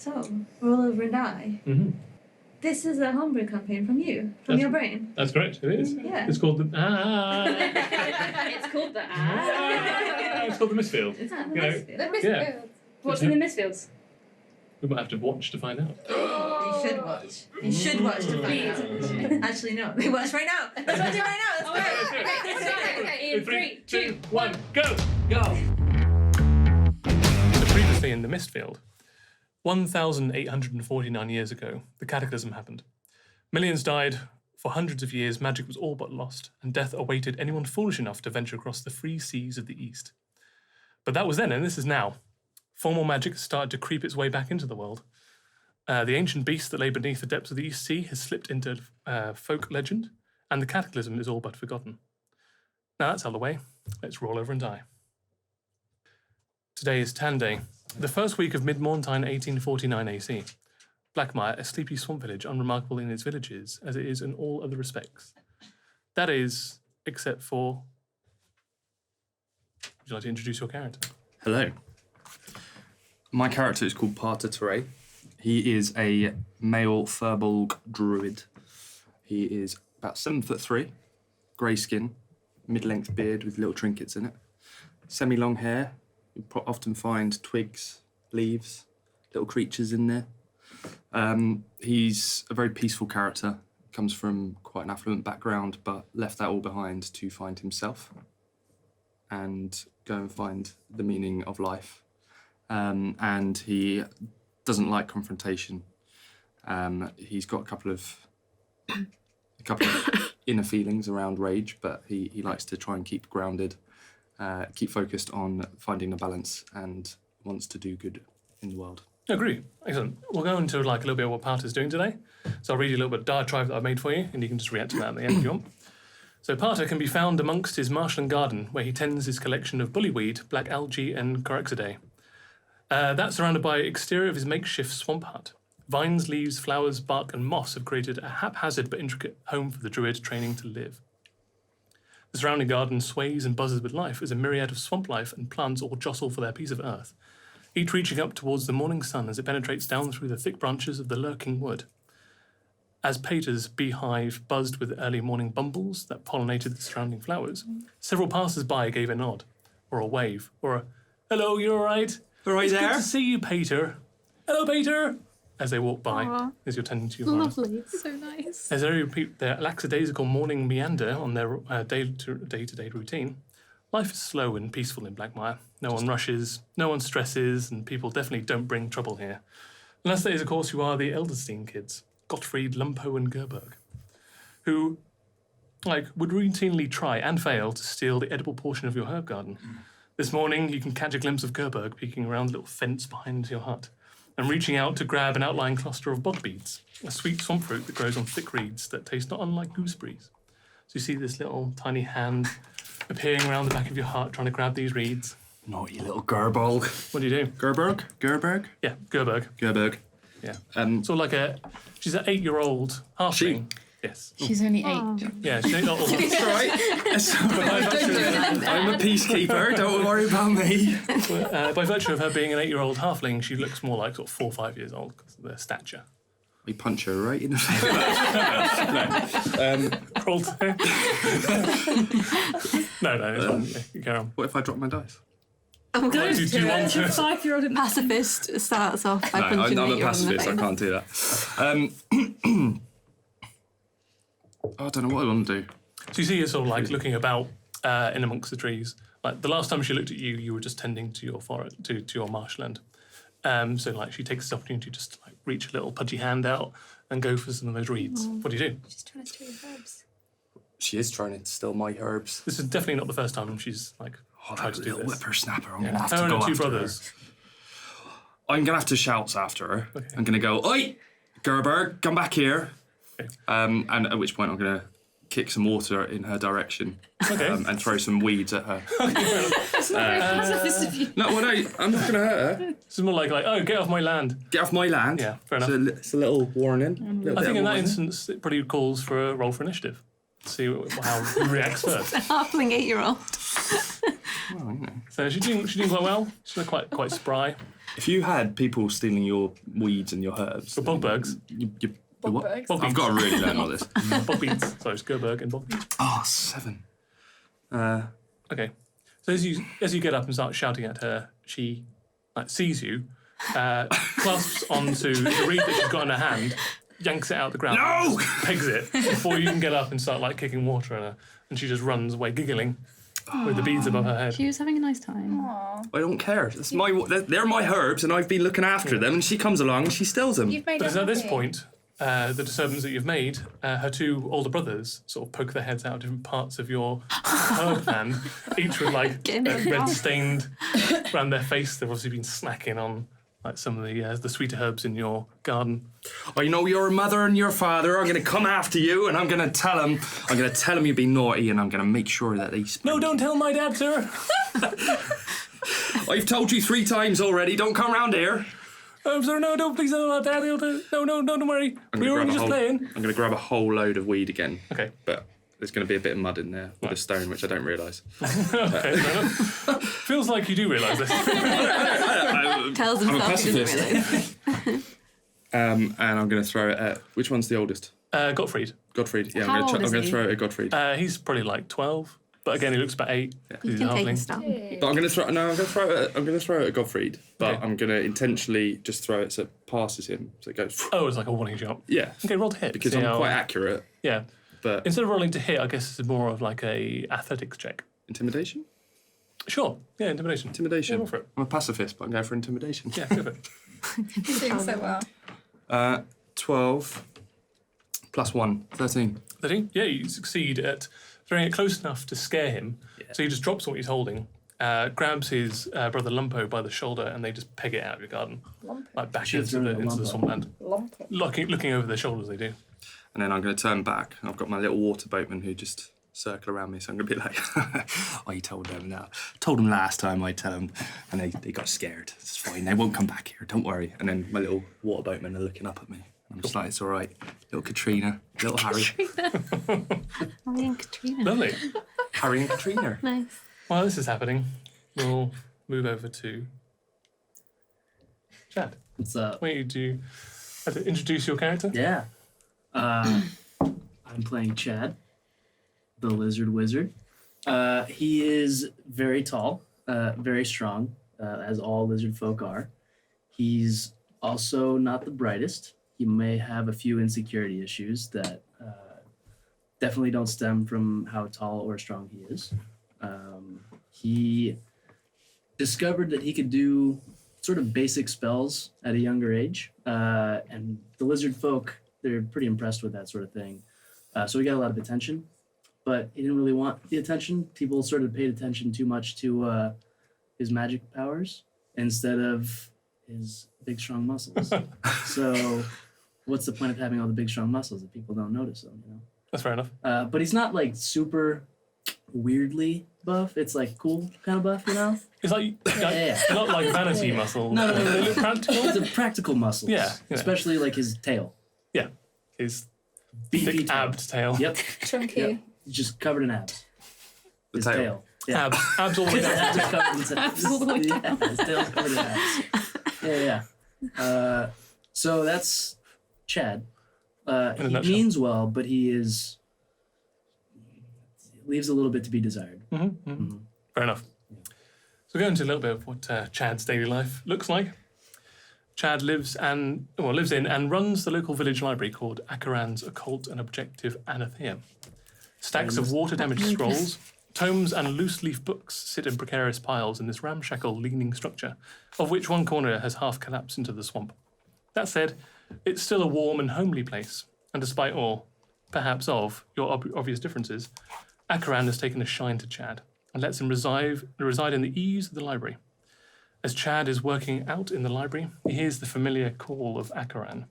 So, roll over and die. Mm-hmm. This is a homebrew campaign from you, from your brain. That's correct, it is. Yeah. It's called the... It's called the It's called the Mistfield. It's called the You know, Mistfield. The Mistfields. Yeah. What's in the Mistfields? We might have to watch to find out. You should watch. You should watch to find out. Actually, no. We watch right now. Let's watch it right now. Let's go. Okay, in 3, 2, 1, go! go. So previously in the Mistfield, 1,849 years ago, the Cataclysm happened. Millions died. For hundreds of years, magic was all but lost, and death awaited anyone foolish enough to venture across the free seas of the East. But that was then, and this is now. Formal magic has started to creep its way back into the world. The ancient beast that lay beneath the depths of the East Sea has slipped into folk legend, and the Cataclysm is all but forgotten. Now that's out of the way. Let's roll over and die. Today is Tan Day, the first week of mid-Morntine 1849 AC. Blackmire, a sleepy swamp village unremarkable in its villages, as it is in all other respects. That is, except for... Would you like to introduce your character? Hello. My character is called Parter Teray. He is a male Furbolg druid. He is about 7'3", grey skin, mid-length beard with little trinkets in it, semi-long hair. You often find twigs, leaves, little creatures in there. He's a very peaceful character. Comes from quite an affluent background, but left that all behind to find himself and go and find the meaning of life. And he doesn't like confrontation. He's got a couple of inner feelings around rage, but he likes to try and keep grounded, keep focused on finding a balance, and wants to do good in the world. Agree. Excellent. We'll go into a little bit of what Parter's doing today. So I'll read you a little bit of diatribe that I've made for you, and you can just react to that at the end if you want. So Parter can be found amongst his marshland garden, where he tends his collection of bullyweed, black algae, and corixidae. That's surrounded by exterior of his makeshift swamp hut. Vines, leaves, flowers, bark, and moss have created a haphazard but intricate home for the druid training to live. The surrounding garden sways and buzzes with life as a myriad of swamp life and plants all jostle for their piece of earth, each reaching up towards the morning sun as it penetrates down through the thick branches of the lurking wood. As Pater's beehive buzzed with early morning bumbles that pollinated the surrounding flowers, several passers-by gave a nod, or a wave, or a, "Hello, you all right? Right It's there. good to see you, Pater. Hello, Pater!" As they walk by, Aww. as you're tending to your garden. Lovely, so nice. As they repeat their lackadaisical morning meander on their day-to-day routine, life is slow and peaceful in Blackmire. No one rushes, no one stresses, and people definitely don't bring trouble here. Unless that is, of course, you are the Elderstein kids, Gottfried, Lumpo, and Gerberg, who, would routinely try and fail to steal the edible portion of your herb garden. This morning, you can catch a glimpse of Gerberg peeking around the little fence behind your hut and reaching out to grab an outlying cluster of bog beads, a sweet swamp fruit that grows on thick reeds that taste not unlike gooseberries. So you see this little tiny hand appearing around the back of your hut trying to grab these reeds. Naughty little Gerbolg. What do you do? Gerberg? Yeah, Gerberg. Gerberg. Yeah. So She's an 8-year-old halfling. Yes. She's only 8. Yeah, she's not old. It's all right. I'm a peacekeeper. Don't worry about me. By virtue of her being an 8-year-old halfling, she looks more like sort of 4 or 5 years old because of their stature. We punch her right in the face. No, it's fine. Yeah, you carry on. What if I drop my dice? I'm going going to do you want to- 5-year-old pacifist starts off by punching I'm a 8-year-old in the pacifist. I face. can't do that. I don't know what I want to do. So you see her sort of looking about in amongst the trees. Like the last time she looked at you, you were just tending to your forest, to your marshland. So she takes this opportunity to just reach a little pudgy hand out and go for some of those reeds. What do you do? She's trying to steal your herbs. She is trying to steal my herbs. This is definitely not the first time she's tried That to do little this. whippersnapper. I'm Yeah. going to have to Her go and her after 2 brothers. her. I'm going to have to shout after her. Okay. I'm going to go, "Oi, Gerberg, come back here." Okay. And at which point I'm going to kick some water in her direction and throw some weeds at her. That's not very pacifist of you. No, I'm not going to hurt her. This is more like, oh, get off my land. Get off my land. Yeah, fair enough. It's a little warning. I think in that instance, it probably calls for a roll for initiative. See how he reacts first. Halfling 8-year-old. Well, you know. So she's doing quite well. She's quite spry. If you had people stealing your weeds and your herbs, For bogbergs. you Bog what? bergs. Bog I've got to really learn all this. Bog beans. Sorry, Skurberg and bog beans. Oh, 7. Okay. So as you get up and start shouting at her, she sees you, clasps onto the reed that she's got in her hand, yanks it out the ground, No! pegs it before you can get up and start kicking water at her, and she just runs away giggling with the beads above her head. She was having a nice time. Aw. I don't care. That's they're my herbs, and I've been looking after them. And she comes along and she steals them. You've made But her it's at this happy. point, the disturbance that you've made, her 2 older brothers sort of poke their heads out of different parts of your herb hand, each with Getting it red out. stained around their face. They've obviously been snacking on some of the sweeter herbs in your garden. I know your mother and your father are going to come after you, and I'm going to tell them. I'm going to tell them you've been naughty, and I'm going to make sure that they. No, don't tell my dad, sir. I've told you 3 times already. Don't come round here. Sir, no, don't please tell my dad. No, don't worry. We were only just playing. I'm going to grab a whole load of weed again. Okay. But there's going to be a bit of mud in there with a stone, which I don't realise. Okay, fair enough. Feels like you do realise this. Tells I'm a himself he doesn't pacifist. realise. And I'm going to throw it at which one's the oldest? Gottfried. Godfried. Yeah, How I'm old going is to he? throw it at Godfried. He's probably 12, but again, he looks about 8. You He's can a take halfling. his stuff. But I'm going to throw it at Godfried, but Okay. I'm going to intentionally just throw it so it passes him, so it goes. Oh, it's like a warning shot. Yeah, Okay, roll to hit. because See I'm how- quite accurate. Yeah. But Instead of rolling to hit, I guess it's more of a athletics check. intimidation. Sure. Yeah, intimidation. Intimidation. Yeah, roll for it. I'm a pacifist, but I'm going for intimidation. Yeah, go for it. You're doing so well. 12 plus 1, 13. 13? Yeah, you succeed at throwing it close enough to scare him. Yeah. So he just drops what he's holding, grabs his brother Lumpo by the shoulder, and they just peg it out of your garden, Lumpy. back Should've into thrown it at the Lumpo. swampland. Lumpy. Looking over their shoulders, they do. And then I'm going to turn back. I've got my little water boatman who just circle around me, so I'm going to be like, I told them that. Told them last time I'd tell them, and they got scared. It's fine, they won't come back here, don't worry. And then my little water boatmen are looking up at me. I'm just like, it's all right. Little Katrina, little Harry. Oh, and Katrina. Lovely. Harry and Katrina. Nice. While this is happening, we'll move over to Chad. What's up? Why don't you introduce your character? Yeah. I'm playing Chad, the lizard wizard. He is very tall, very strong, as all lizard folk are. He's also not the brightest. He may have a few insecurity issues that definitely don't stem from how tall or strong he is. He discovered that he could do sort of basic spells at a younger age, and the lizard folk, they're pretty impressed with that sort of thing. So he got a lot of attention, but he didn't really want the attention. People sort of paid attention too much to his magic powers instead of his big, strong muscles. So what's the point of having all the big, strong muscles if people don't notice them, you know? That's fair enough. But he's not like super weirdly buff. It's like cool kind of buff, you know? It's like Yeah. not like vanity muscles. No. They look practical. It's a practical muscles. Yeah, yeah. Especially like his tail. Yeah, his Beefy thick tail. abbed tail. Yep. Chunky. Yep. He's just covered in abs. The His tail. tail. Yeah. Abs all the way His down. abs are covered in Abs all the way down. Yeah, his tail's covered in abs. Yeah. So that's Chad. In a He nutshell. means well, but he leaves a little bit to be desired. Fair enough. So we'll go into a little bit of what Chad's daily life looks like. Chad lives in and runs the local village library called Akaran's Occult and Objective Anatheum. Stacks of water-damaged scrolls, tomes and loose-leaf books sit in precarious piles in this ramshackle leaning structure, of which one corner has half collapsed into the swamp. That said, it's still a warm and homely place, and despite all, perhaps of, your obvious differences, Akaran has taken a shine to Chad and lets him reside in the ease of the library. As Chad is working out in the library, he hears the familiar call of Akaran,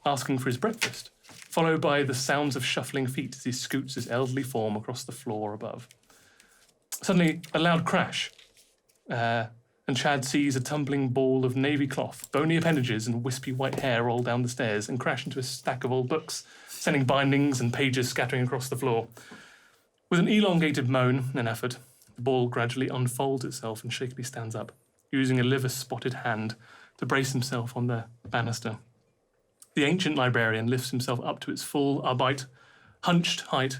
asking for his breakfast, followed by the sounds of shuffling feet as he scoots his elderly form across the floor above. Suddenly, a loud crash, and Chad sees a tumbling ball of navy cloth, bony appendages and wispy white hair roll down the stairs and crash into a stack of old books, sending bindings and pages scattering across the floor. With an elongated moan and effort, the ball gradually unfolds itself and shakily stands up, using a liver-spotted hand to brace himself on the banister. The ancient librarian lifts himself up to its full, albeit hunched height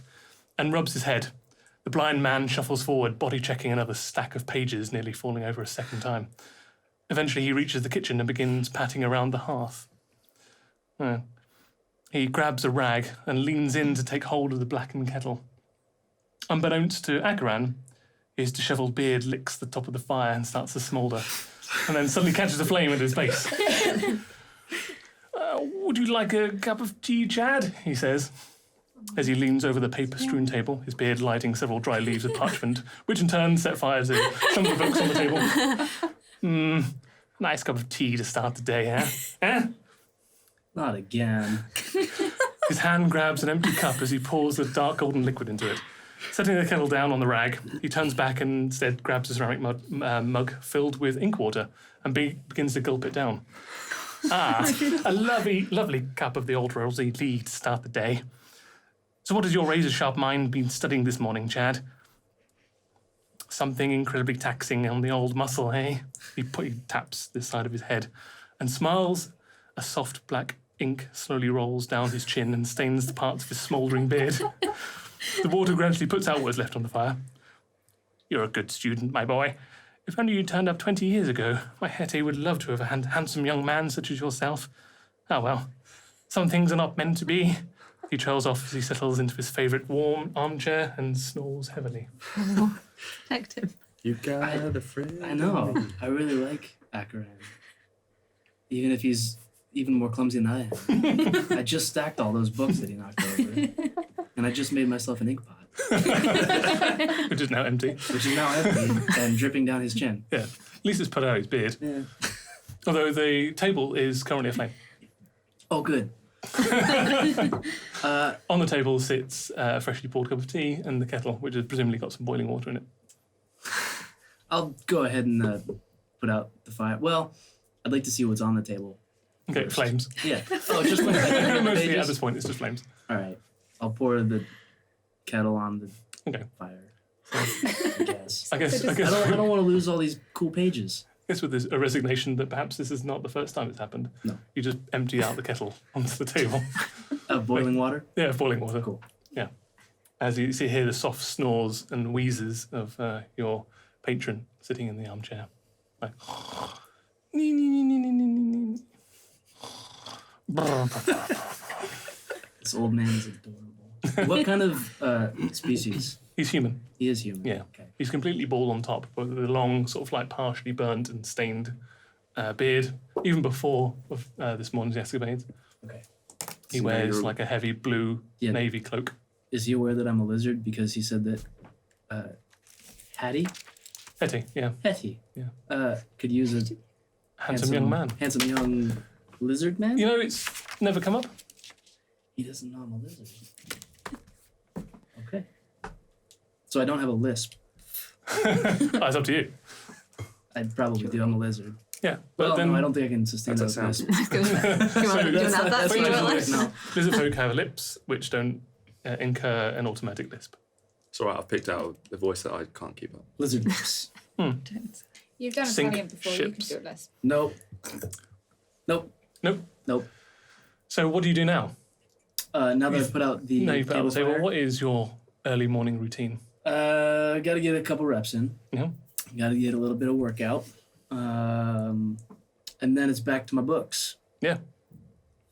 and rubs his head. The blind man shuffles forward, body-checking another stack of pages, nearly falling over a second time. Eventually, he reaches the kitchen and begins patting around the hearth. He grabs a rag and leans in to take hold of the blackened kettle. Unbeknownst to Akaran, his dishevelled beard licks the top of the fire and starts to smoulder, and then suddenly catches a flame at his base. Would you like a cup of tea, Chad? He says, as he leans over the paper-strewn table, his beard lighting several dry leaves of parchment, which in turn set fire to some of the books on the table. Nice cup of tea to start the day, eh? Not again. His hand grabs an empty cup as he pours the dark golden liquid into it. Setting the kettle down on the rag, he turns back and instead grabs a ceramic mug filled with ink water and begins to gulp it down. A lovely cup of the old rosy tea to start the day. So what has your razor-sharp mind been studying this morning, Chad? Something incredibly taxing on the old muscle, eh? He taps the side of his head and smiles. A soft black ink slowly rolls down his chin and stains the parts of his smouldering beard. The water gradually puts out what is left on the fire. You're a good student, my boy. If only you turned up 20 years ago, my Hetty would love to have a handsome young man such as yourself. Ah, well, some things are not meant to be. He trails off as he settles into his favourite warm armchair and snores heavily. Protect him. You got a friend. I know. I really like Akaran. Even if he's even more clumsy than I am. I just stacked all those books that he knocked over. And I just made myself an ink pot. Which is now empty. Which is now empty and dripping down his chin. Yeah. At least it's put out his beard. Yeah. Although the table is currently aflame. Oh, good. On the table sits a freshly poured cup of tea and the kettle, which has presumably got some boiling water in it. I'll go ahead and put out the fire. Well, I'd like to see what's on the table. Okay, flames. Yeah. Oh, it's just flames. Mostly Pages? at this point, it's just flames. All right. I'll pour the kettle on the Okay. fire. I guess. I guess I don't want to lose all these cool pages. with this, a resignation that perhaps this is not the first time it's happened. No. You just empty out the kettle onto the table. Boiling water? Yeah, boiling water. Cool. Yeah. As you see here, the soft snores and wheezes of your patron sitting in the armchair. Like, This old man is adorable. What kind of species? he's human. He is human. Yeah. Okay. He's completely bald on top, but with a long, sort of like partially burnt and stained beard. Even before this morning's escapades, Okay. he So wears you're- like a heavy blue Yeah. navy cloak. Is he aware that I'm a lizard because he said that Hattie? Hetty, yeah. Hetty. Yeah. Could use a Handsome young man. Handsome young lizard man? You know, it's never come up. He doesn't know I'm a lizard. Okay. So I don't have a lisp. It's up to you. I probably do. I'm a lizard. Yeah, but Well, then no, I don't think I can sustain That's that a lisp. Do you want to have that That's for not- your that's list? not- no. lizard folk have lips which don't incur an automatic lisp. It's alright, I've picked out the voice that I can't keep up. Lizard lips. You've done a Sink Valiant before, you can ships. do it less. Nope. Nope. Nope. Nope. So what do you do now? Now that I've put out the Now you put out the table. fire, What is your early morning routine? got to get a couple reps in. Yeah. Got to get a little bit of workout. And then it's back to my books. Yeah.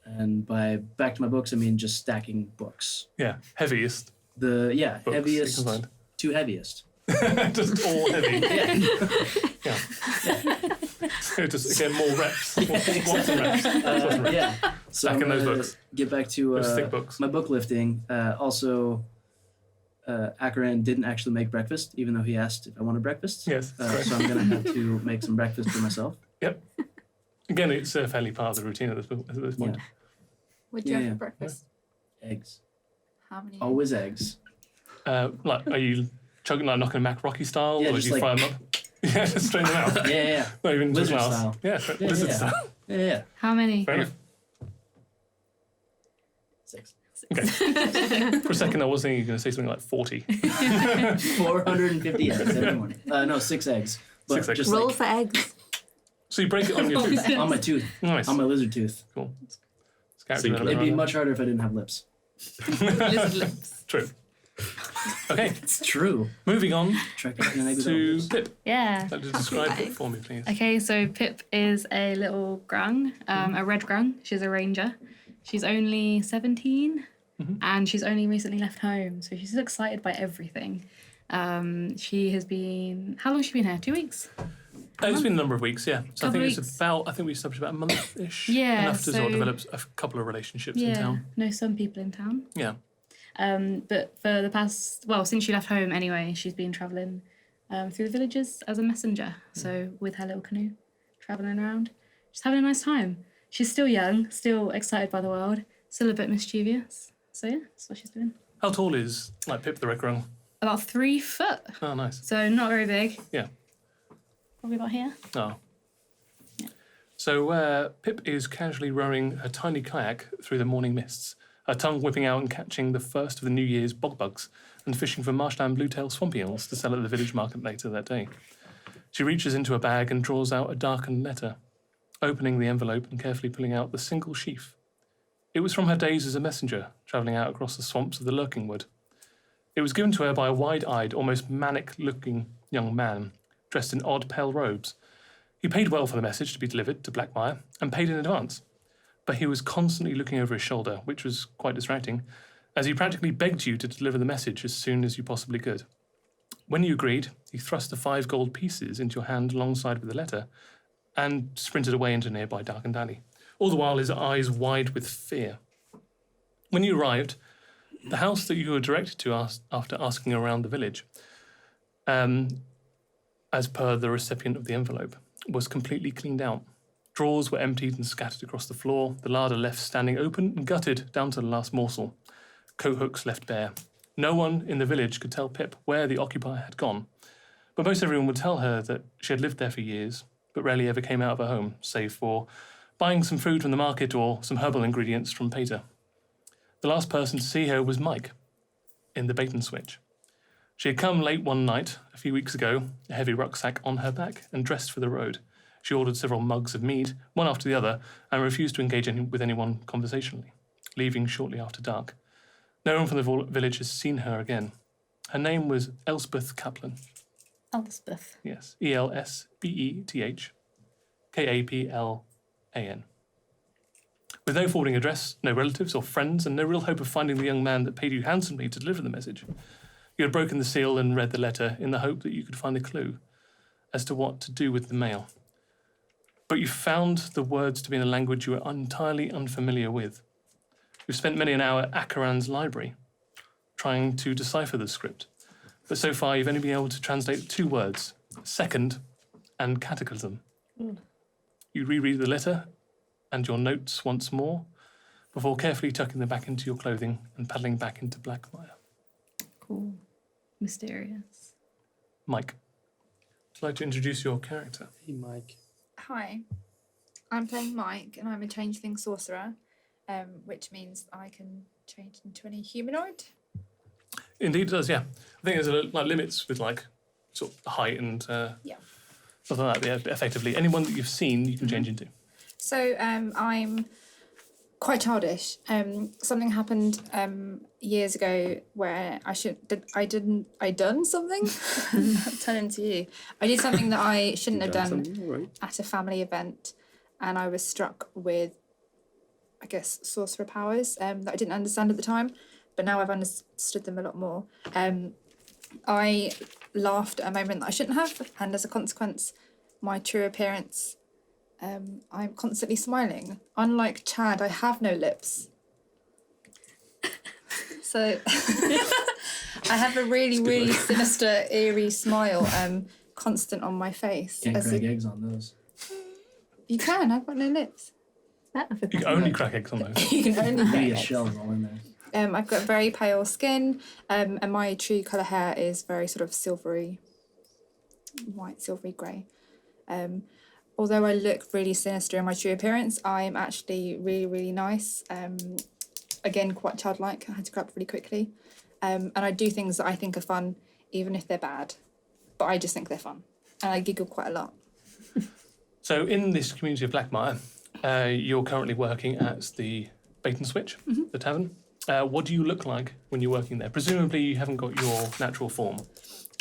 And by back to my books, I mean just stacking books. Yeah, heaviest The books you heaviest, can find. two heaviest. Just all heavy. Yeah. Yeah. So just get more reps. More squats and reps. Yeah. So Stacking I'm those gonna books. Get back to Those thick books. my book lifting. Also, Akaran didn't actually make breakfast, even though he asked if I wanted breakfast. Yes. correct. So I'm gonna have to make some breakfast for myself. Again, it's fairly part of the routine at this point. Yeah. What'd you Yeah, have yeah. for breakfast? Eggs. How many? Always eggs. Like, are you chugging like knocking them back Rocky style, Yeah, or do just you like- fry them up? Yeah, just strain them out. Yeah, yeah, Not even into a Lizard glass. style. Yeah, Yeah, lizard yeah. style. yeah, yeah. How many? Fair enough. 6. For a second, I was thinking you were going to say something like 40. 450 eggs every morning. No, 6 eggs. But 6 eggs. just Roll like for eggs. So you break it on your tooth. On my tooth. Nice. On my lizard tooth. Cool. It's character It'd development It'd be right much harder if I didn't have lips. Lizard lips. there. True. Okay, It's true. moving on Try cracking an egg without to lips. Pip. Yeah. Like to describe Pip for me, please. Okay, so Pip is a little grung, a red grung. She's a ranger. She's only 17 and she's only recently left home, so she's excited by everything. She has been. How long has she been here? 2 weeks? It's been a number of weeks, yeah. So I Couple think weeks. it's about. I think we established about a month-ish. Yeah, Enough to sort of so- develop a couple of relationships in Yeah, town. know some people in town. Yeah. But for the past, since she left home anyway, she's been travelling through the villages as a messenger. So with her little canoe, travelling around, just having a nice time. She's still young, still excited by the world, still a bit mischievous. So yeah, that's what she's doing. How tall is like Pip the Red Grung? About 3 foot, Oh, nice. so not very big. Yeah. Probably about here. Oh. So Pip is casually rowing a tiny kayak through the morning mists, her tongue whipping out and catching the first of the New Year's bog bugs and fishing for marshland bluetail swamp eels to sell at the village market later that day. She reaches into a bag and draws out a darkened letter, opening the envelope and carefully pulling out the single sheaf. It was from her days as a messenger, travelling out across the swamps of the Lurking Wood. It was given to her by a wide-eyed, almost manic-looking young man, dressed in odd, pale robes. He paid well for the message to be delivered to Blackmire, and paid in advance. But he was constantly looking over his shoulder, which was quite distracting, as he practically begged you to deliver the message as soon as you possibly could. When you agreed, he thrust the 5 gold pieces into your hand alongside with the letter, and sprinted away into a nearby darkened alley, all the while his eyes wide with fear. When you arrived, the house that you were directed to after asking around the village, as per the recipient of the envelope, was completely cleaned out. Drawers were emptied and scattered across the floor, the larder left standing open and gutted down to the last morsel, coat hooks left bare. No one in the village could tell Pip where the occupier had gone, but most everyone would tell her that she had lived there for years, but rarely ever came out of her home, save for buying some food from the market or some herbal ingredients from Pater. The last person to see her was Muic, in the bait and switch. She had come late one night, a few weeks ago, a heavy rucksack on her back, and dressed for the road. She ordered several mugs of mead, one after the other, and refused to engage with anyone conversationally, leaving shortly after dark. No one from the village has seen her again. Her name was Elspeth Kaplan. Elspeth. Yes, Elspeth Kaplan. With no forwarding address, no relatives or friends, and no real hope of finding the young man that paid you handsomely to deliver the message, you had broken the seal and read the letter in the hope that you could find a clue as to what to do with the mail. But you found the words to be in a language you were entirely unfamiliar with. You've spent many an hour at Akaran's library trying to decipher the script, but so far you've only been able to translate 2 words, second and cataclysm. You reread the letter and your notes once more before carefully tucking them back into your clothing and paddling back into Blackmire. Cool. Mysterious. Mike, would you like to introduce your character? Hey, Mike. Hi, I'm playing Mike, and I'm a changeling sorcerer, which means I can change into any humanoid. Indeed it does, yeah. I think there's limits with sort of height and Yeah. stuff like that. Yeah, but effectively, anyone that you've seen you can change into. So I'm quite childish. Something happened years ago where I done something. I'm turning to you. I did something that I shouldn't have done at a family event, and I was struck with, I guess, sorcerer powers that I didn't understand at the time, but now I've understood them a lot more. I laughed at a moment that I shouldn't have, and as a consequence, my true appearance, I'm constantly smiling. Unlike Chad, I have no lips. So I have a really, really sinister, eerie smile constant on my face. Can't crack eggs on those. You can, I've got no lips. You can only crack eggs on those. You can only Maybe get a eggs. shell's all in there. I've got very pale skin, and my true colour hair is very sort of silvery, white, silvery grey. Although I look really sinister in my true appearance, I'm actually really, really nice. Again, quite childlike. I had to grow up really quickly. And I do things that I think are fun, even if they're bad. But I just think they're fun. And I giggle quite a lot. So in this community of Blackmire, you're currently working at the Bait and Switch, the tavern. What do you look like when you're working there? Presumably you haven't got your natural form.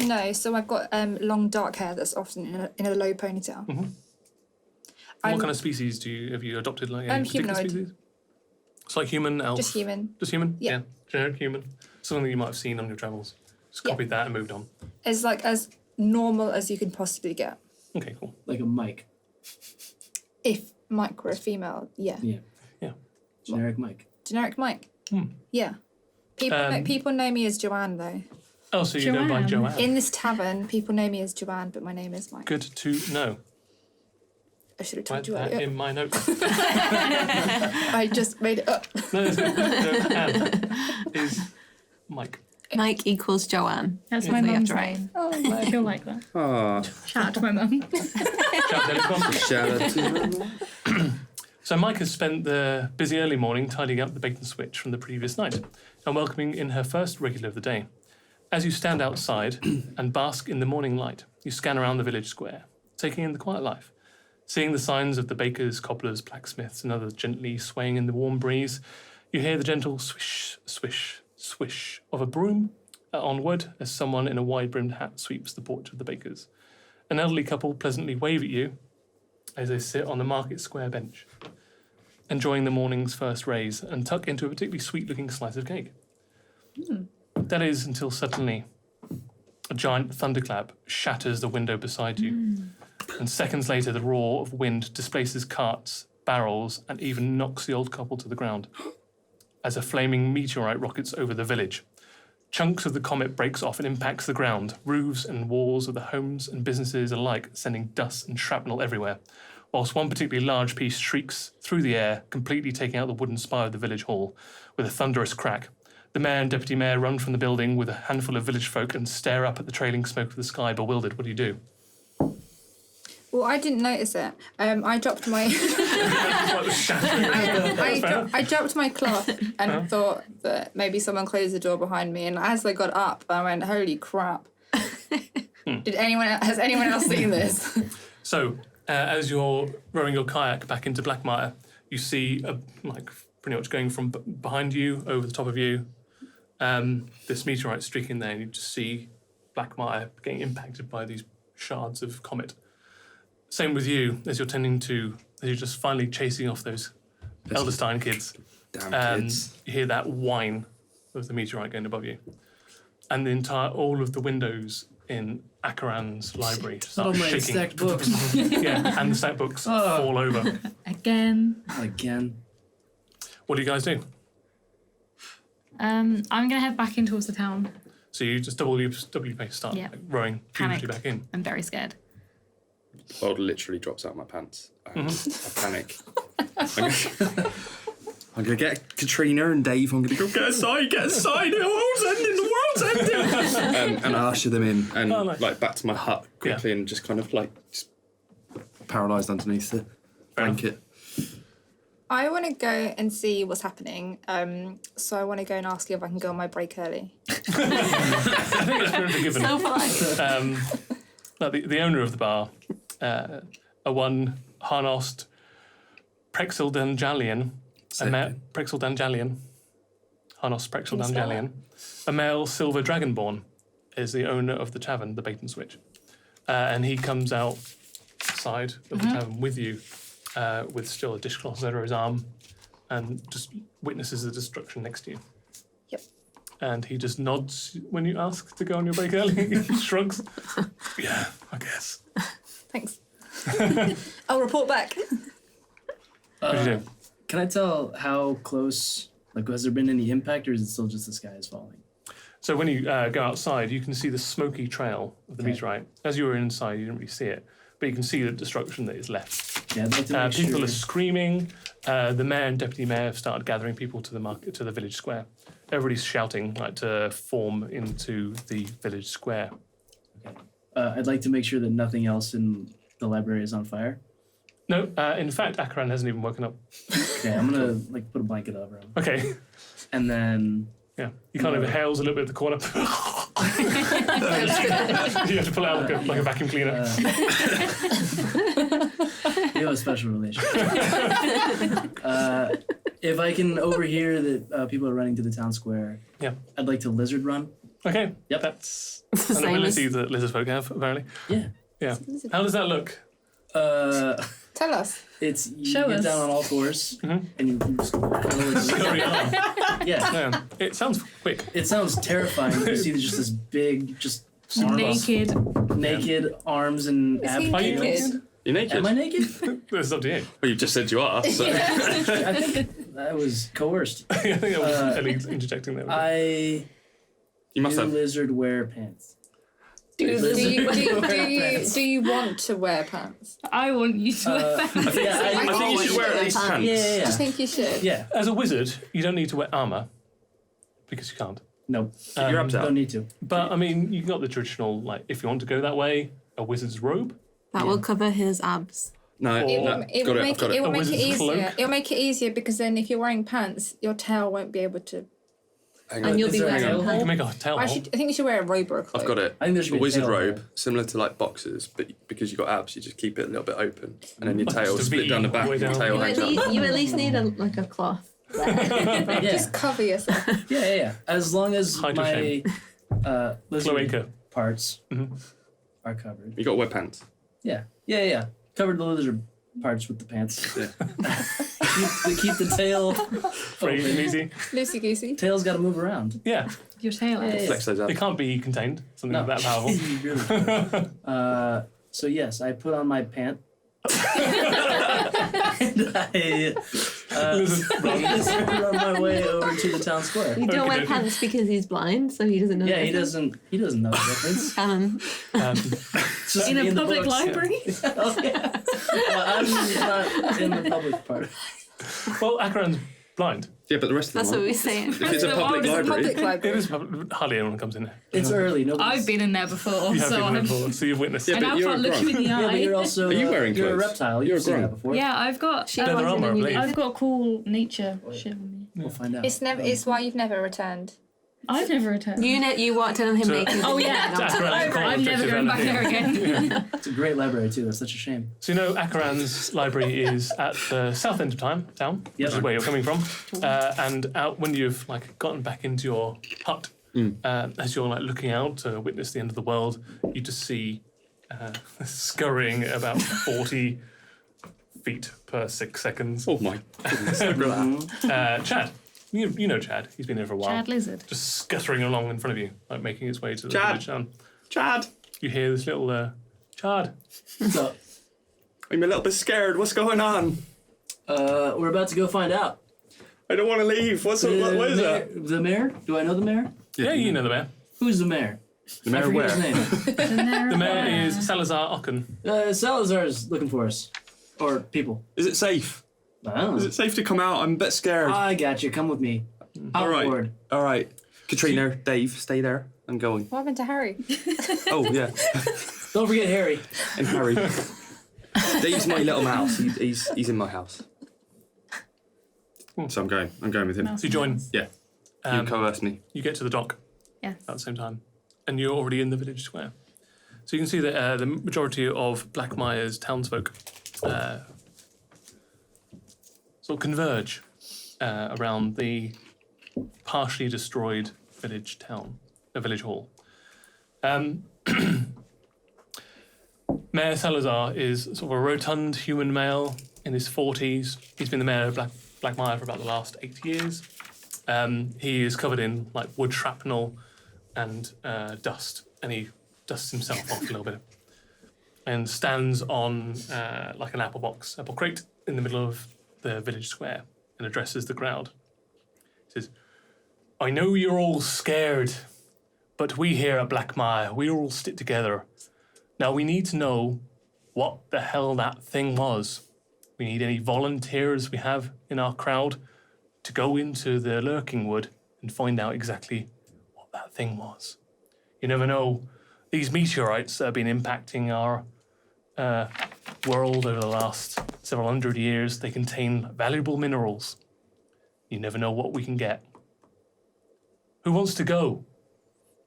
No, so I've got long dark hair that's often in a low ponytail. What kind of species have you adopted? Like any particular humanoid. species? It's like human, elf. Just human. Just human? Yeah. Generic human. Something that you might have seen on your travels. Just Yeah. copied that and moved on. As normal as you can possibly get. Okay, cool. Like a Muic. If Mike were a female, yeah. Generic Muic. Generic Mike. Hmm. Yeah. People know me as Joanne though. Oh, so you go by Joanne. Joanne. In this tavern, people know me as Joanne, but my name is Mike. Good to know. I should have Write told you that earlier. in my notes. I just made it up. No, it's good. Joanne is Mike. Mike equals Joanne. That's Is my the mum's after eight. name. Oh, She'll like that. Ah, Shout out to my mum. Shout out to Dennis. shout out to you. So Mike has spent the busy early morning tidying up the Bait and Switch from the previous night and welcoming in her first regular of the day. As you stand outside and bask in the morning light, you scan around the village square, taking in the quiet life. Seeing the signs of the bakers, cobblers, blacksmiths, and others gently swaying in the warm breeze, you hear the gentle swish, swish, swish of a broom on wood as someone in a wide-brimmed hat sweeps the porch of the bakers. An elderly couple pleasantly wave at you as they sit on the market square bench, enjoying the morning's first rays and tuck into a particularly sweet-looking slice of cake. That is until suddenly a giant thunderclap shatters the window beside you. And seconds later, the roar of wind displaces carts, barrels, and even knocks the old couple to the ground as a flaming meteorite rockets over the village. Chunks of the comet breaks off and impacts the ground, roofs and walls of the homes and businesses alike, sending dust and shrapnel everywhere, whilst one particularly large piece shrieks through the air, completely taking out the wooden spire of the village hall with a thunderous crack. The mayor and deputy mayor run from the building with a handful of village folk and stare up at the trailing smoke of the sky, bewildered. What do you do? Well, I didn't notice it. I dropped my I dropped my cloth and thought that maybe someone closed the door behind me. And as I got up, I went, "Holy crap!" Has anyone else seen this? So, as you're rowing your kayak back into Blackmire, you see, pretty much going from behind you, over the top of you, this meteorite streak in there, and you just see Blackmire getting impacted by these shards of comet. Same with you, as you're just finally chasing off those Elderstein kids. Damn kids. You hear that whine of the meteorite going above you. And all of the windows in Akaran's library start All my shaking. stacked books. Yeah, and the stack books fall over. Again. Again. What do you guys do? I'm going to head back in towards the town. So you just double pace, start Yeah. rowing Panic. feverishly back in. I'm very scared. World literally drops out my pants. I panic. I'm gonna get Katrina and Dave. I'm gonna go get aside. The world's ending. And I usher them in and nice. back to my hut quickly and just kind of just paralysed underneath the blanket. I want to go and see what's happening. So I want to go and ask you if I can go on my break early. I think it's pretty given. So polite. The owner of the bar, a one Harnost Prexel Danjalian, Prexel Danjalian, Harnost Prexel Danjalian, a male silver dragonborn, is the owner of the tavern, the Bait and Switch. And he comes outside of the tavern with you, with still a dishcloth under his arm, and just witnesses the destruction next to you. Yep. And he just nods when you ask to go on your break early. He shrugs. Yeah, I guess. Thanks. I'll report back. What do you do? Can I tell how close, has there been any impact or is it still just the sky is falling? So when you go outside, you can see the smoky trail of the meteorite. As you were inside, you didn't really see it, but you can see the destruction that is left. Yeah, I'd like to make People sure. are screaming. The mayor and deputy mayor have started gathering people to the village square. Everybody's shouting to form into the village square. I'd like to make sure that nothing else in the library is on fire. No, in fact, Akaran hasn't even woken up. Okay, I'm gonna put a blanket over him. Okay. And then Yeah, he kind of inhales a little bit at the corner. You have to pull out like a vacuum cleaner. have a special relationship. If I can overhear that people are running to the town square, Yeah. I'd like to lizard run. Okay. Yep. That's It's the an same ability as that lizard folk have, apparently. Yeah. Yeah. How does that look? Tell us. It's you Show get us. down on all fours and you just kind of Scurry on. yeah. Yeah. It sounds quick. It sounds terrifying. You see just this big, just arms, naked arms and Is ab. he Are you naked? naked? You're naked. Am I naked? It's up to you. Well, you just said you are. So. I think that was coerced. I think I was Ellie interjecting there. You must do have. lizard wear pants? Do Pants. you want to wear pants? I want you to wear pants. I think, Yeah, I think you should wear at least pants. Yeah. I think you should. Yeah. As a wizard, you don't need to wear armour because you can't. No. Um, Your abs out. Don't need to. But I mean, you got the traditional, like, if you want to go that way, a wizard's robe. that will cover his abs. No, It It will- no, will got it. make I've got it it. will A make it wizard's easier. cloak? It'll make it easier because then if you're wearing pants, your tail won't be able to. Hang And on. you'll Is be there a wearing tail You hole? can make a tail I hole. think you should wear a robe or a cloak. I've got it. I think there should A be wizard tail robe, there. similar to like boxers, but because you've got abs, you just keep it a little bit open, and then your Like tail just a split V down the all the back, way and your down. tail You hangs at, out. least, you at least need a cloth. Yeah. Just cover yourself. Yeah. As long as Hide your my shame. lizard Cloaca. parts Mhm. are covered. You got to wear pants. Yeah. Covered the lizard parts with the pants. Yeah. keep the tail Free and open. easy. Loosey goosey. Tail's got to move around. Yeah. Your tail Yeah, is. Flex those It abs. can't be contained. Something No. that powerful. You really can't. So yes, I put on my pant. And I Lizard run. run my way over to the town square. You don't wear Okay. pants because he's blind, so he doesn't know. Yeah, the he difference. doesn't know the difference. Canon. It's just In me a the public books. library? Oh, yeah. I'm not in the public part. Well, Akron's blind. Yeah, but the rest of That's them what aren't. we're saying. If it's a So public why would library, Public It library. is hardly anyone comes in there. It's early. I've been in there before, You have so been I'm. there before, so you've witnessed Yeah, it. And but I you're can't a look you in the Yeah, but eye. you're also Are you wearing you're a clothes? reptile. You're You've a seen grung. that before. Yeah, I've got. Leather armour, I believe. I've got cool nature shit on me. We'll find out. It's why you've never returned. I've never returned. You walked in on him So- naked. Oh yeah, To Akron's court I'm never objective going back energy. there again. It's a great library too. That's such a shame. So you know Akaran's library is at the south end of town, which Yep. is where you're coming from, and out when you've like gotten back into your hut, as you're like looking out to witness the end of the world, you just see scurrying about 40 feet per 6 seconds. oh my goodness, look at that. Chad, you know Chad. He's been here for a while. Chad lizard. Just scuttering along in front of you, like making its way to the Chad. village town. Chad, You hear this little Chad. So, I'm a little bit scared. What's going on? we're about to go find out. I don't want to leave. What is that? The mayor? Do I know the mayor? Yeah, you know the mayor. Who's the mayor? The mayor I forget where? his name. The mayor is Salazar Ocken. Salazar's looking for us. Or people. Is it safe? I don't Is know. it safe to come out? I'm a bit scared. I got you. Come with me. All right. Outboard. All right. Katrina, Dave, stay there. I'm going. What happened to Harry? Oh yeah, Don't forget Harry. and Harry. Dave's my little mouse. He's in my house. So I'm going with him. So you join. Yeah. You coerce me. You get to the dock Yeah. at the same time, and you're already in the village square. So you can see that the majority of Blackmire's townsfolk sort of converge around the partially destroyed village hall. Mayor Salazar is sort of a rotund human male in his 40s. He's been the mayor of Blackmire for about the last 8 years. He is covered in like wood shrapnel and dust, and he dusts himself off a little bit, and stands on like an apple crate in the middle of the village square, and addresses the crowd. He says, "I know you're all scared, but we here at Blackmire, we all stick together. Now we need to know what the hell that thing was. We need any volunteers we have in our crowd to go into the lurking wood and find out exactly what that thing was. You never know, these meteorites that have been impacting our world over the last several hundred years, they contain valuable minerals. You never know what we can get. Who wants to go?"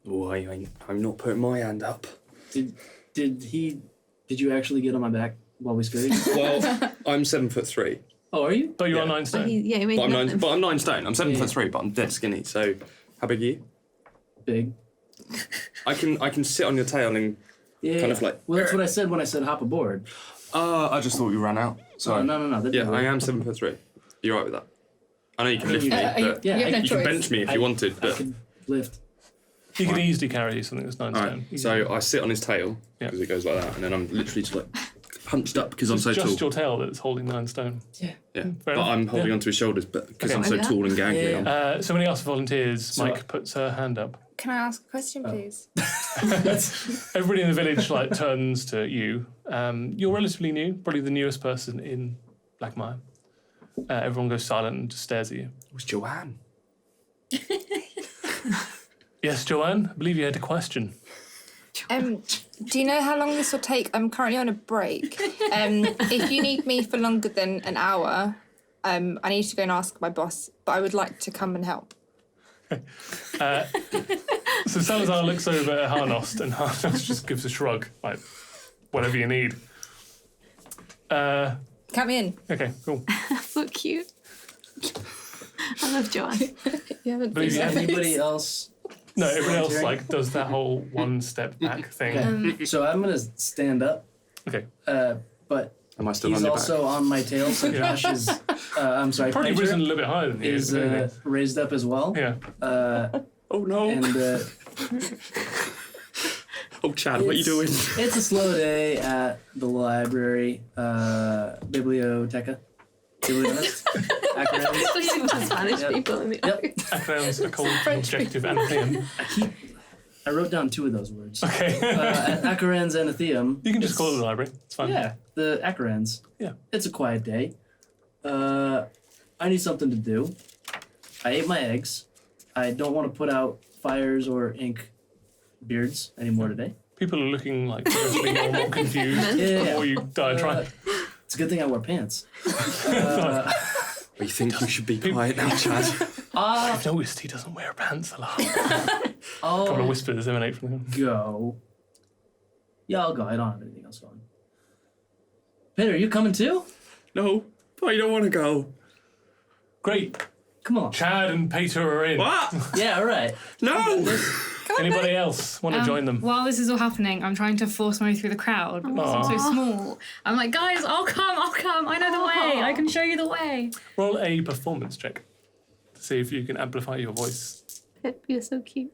Oh, I'm not putting my hand up. Did you actually get on my back while we scurry? Well, I'm 7'3". Oh, are you? But you're Yeah. on 9 But stone. he made But I'm nothing. 9 stone. I'm 7'3", but I'm dead skinny. So, how big are you? Big. I can sit on your tail and Yeah. kind of like. Well, that's what I said when I said hop aboard. I just thought we ran out. Sorry. Oh, no. Yeah, I am 7'3". You're right with that. I know you can lift me, Yeah, but yeah, you have no you can choice. bench me if you wanted. I But could lift. He can easily carry something that's 9 all stone. right. Easily. So I sit on his tail Yeah. because it goes like that, and then I'm literally just like hunched up because I'm It's so just tall. your tail that's holding 9 stone. Yeah, fair but enough. I'm holding Yeah. onto his shoulders, but because Okay. I'm so Oh, yeah? tall and gangly. Yeah. I'm- Somebody else volunteers. So- Mike puts her hand up. Can I ask a question, please? Everybody in the village turns to you. You're relatively new, probably the newest person in Blackmire. Everyone goes silent and just stares at you. It was Joanne. Yes, Joanne, I believe you had a question. Do you know how long this will take? I'm currently on a break. If you need me for longer than an hour, I need to go and ask my boss, but I would like to come and help. So Salazar looks over at Harnost, and Harnost just gives a shrug, like, whatever you need. Count me in. Okay, cool. So cute. I love Joanne. You haven't Believe Is you have anybody else? No, everyone else volunteering? does that whole one step back thing. Okay. So I'm gonna stand up. Okay. But Am I still he's on your also on my tail, so Yeah. Josh is. I'm sorry. Probably Painter risen a little bit higher than you. is if anything. raised up as well. Yeah. Oh no! And oh Chad, what are you doing? it's a slow day at the library, biblioteca. Biblionist. Acronyms. Spanish Yep. people in the Yep. Acronyms are called objective and theum. I wrote down 2 of those words. Okay. Acarans and a theum. You can just call it the library. It's fine. Yeah, the Acarans. Yeah. It's a quiet day. I need something to do. I ate my eggs. I don't want to put out fires or ink beards anymore today. People are looking like progressively more and more confused Yeah. the more you diatribe. It's a good thing I wear pants. We think you should be quiet now, Chad. I've noticed he doesn't wear pants a lot. A couple of I'll whispers emanate from him. go. Yeah, I'll go. I don't have anything else going. Peter, are you coming too? No, I don't want to go. Great. Come on. Chad and Peter are in. What? Yeah, all right. No! Anybody else want to join them? While this is all happening, I'm trying to force my way through the crowd because I'm so small. I'm like, guys, I'll come. I know the way. I can show you the way. Roll a performance check to see if you can amplify your voice. Pip, you're so cute.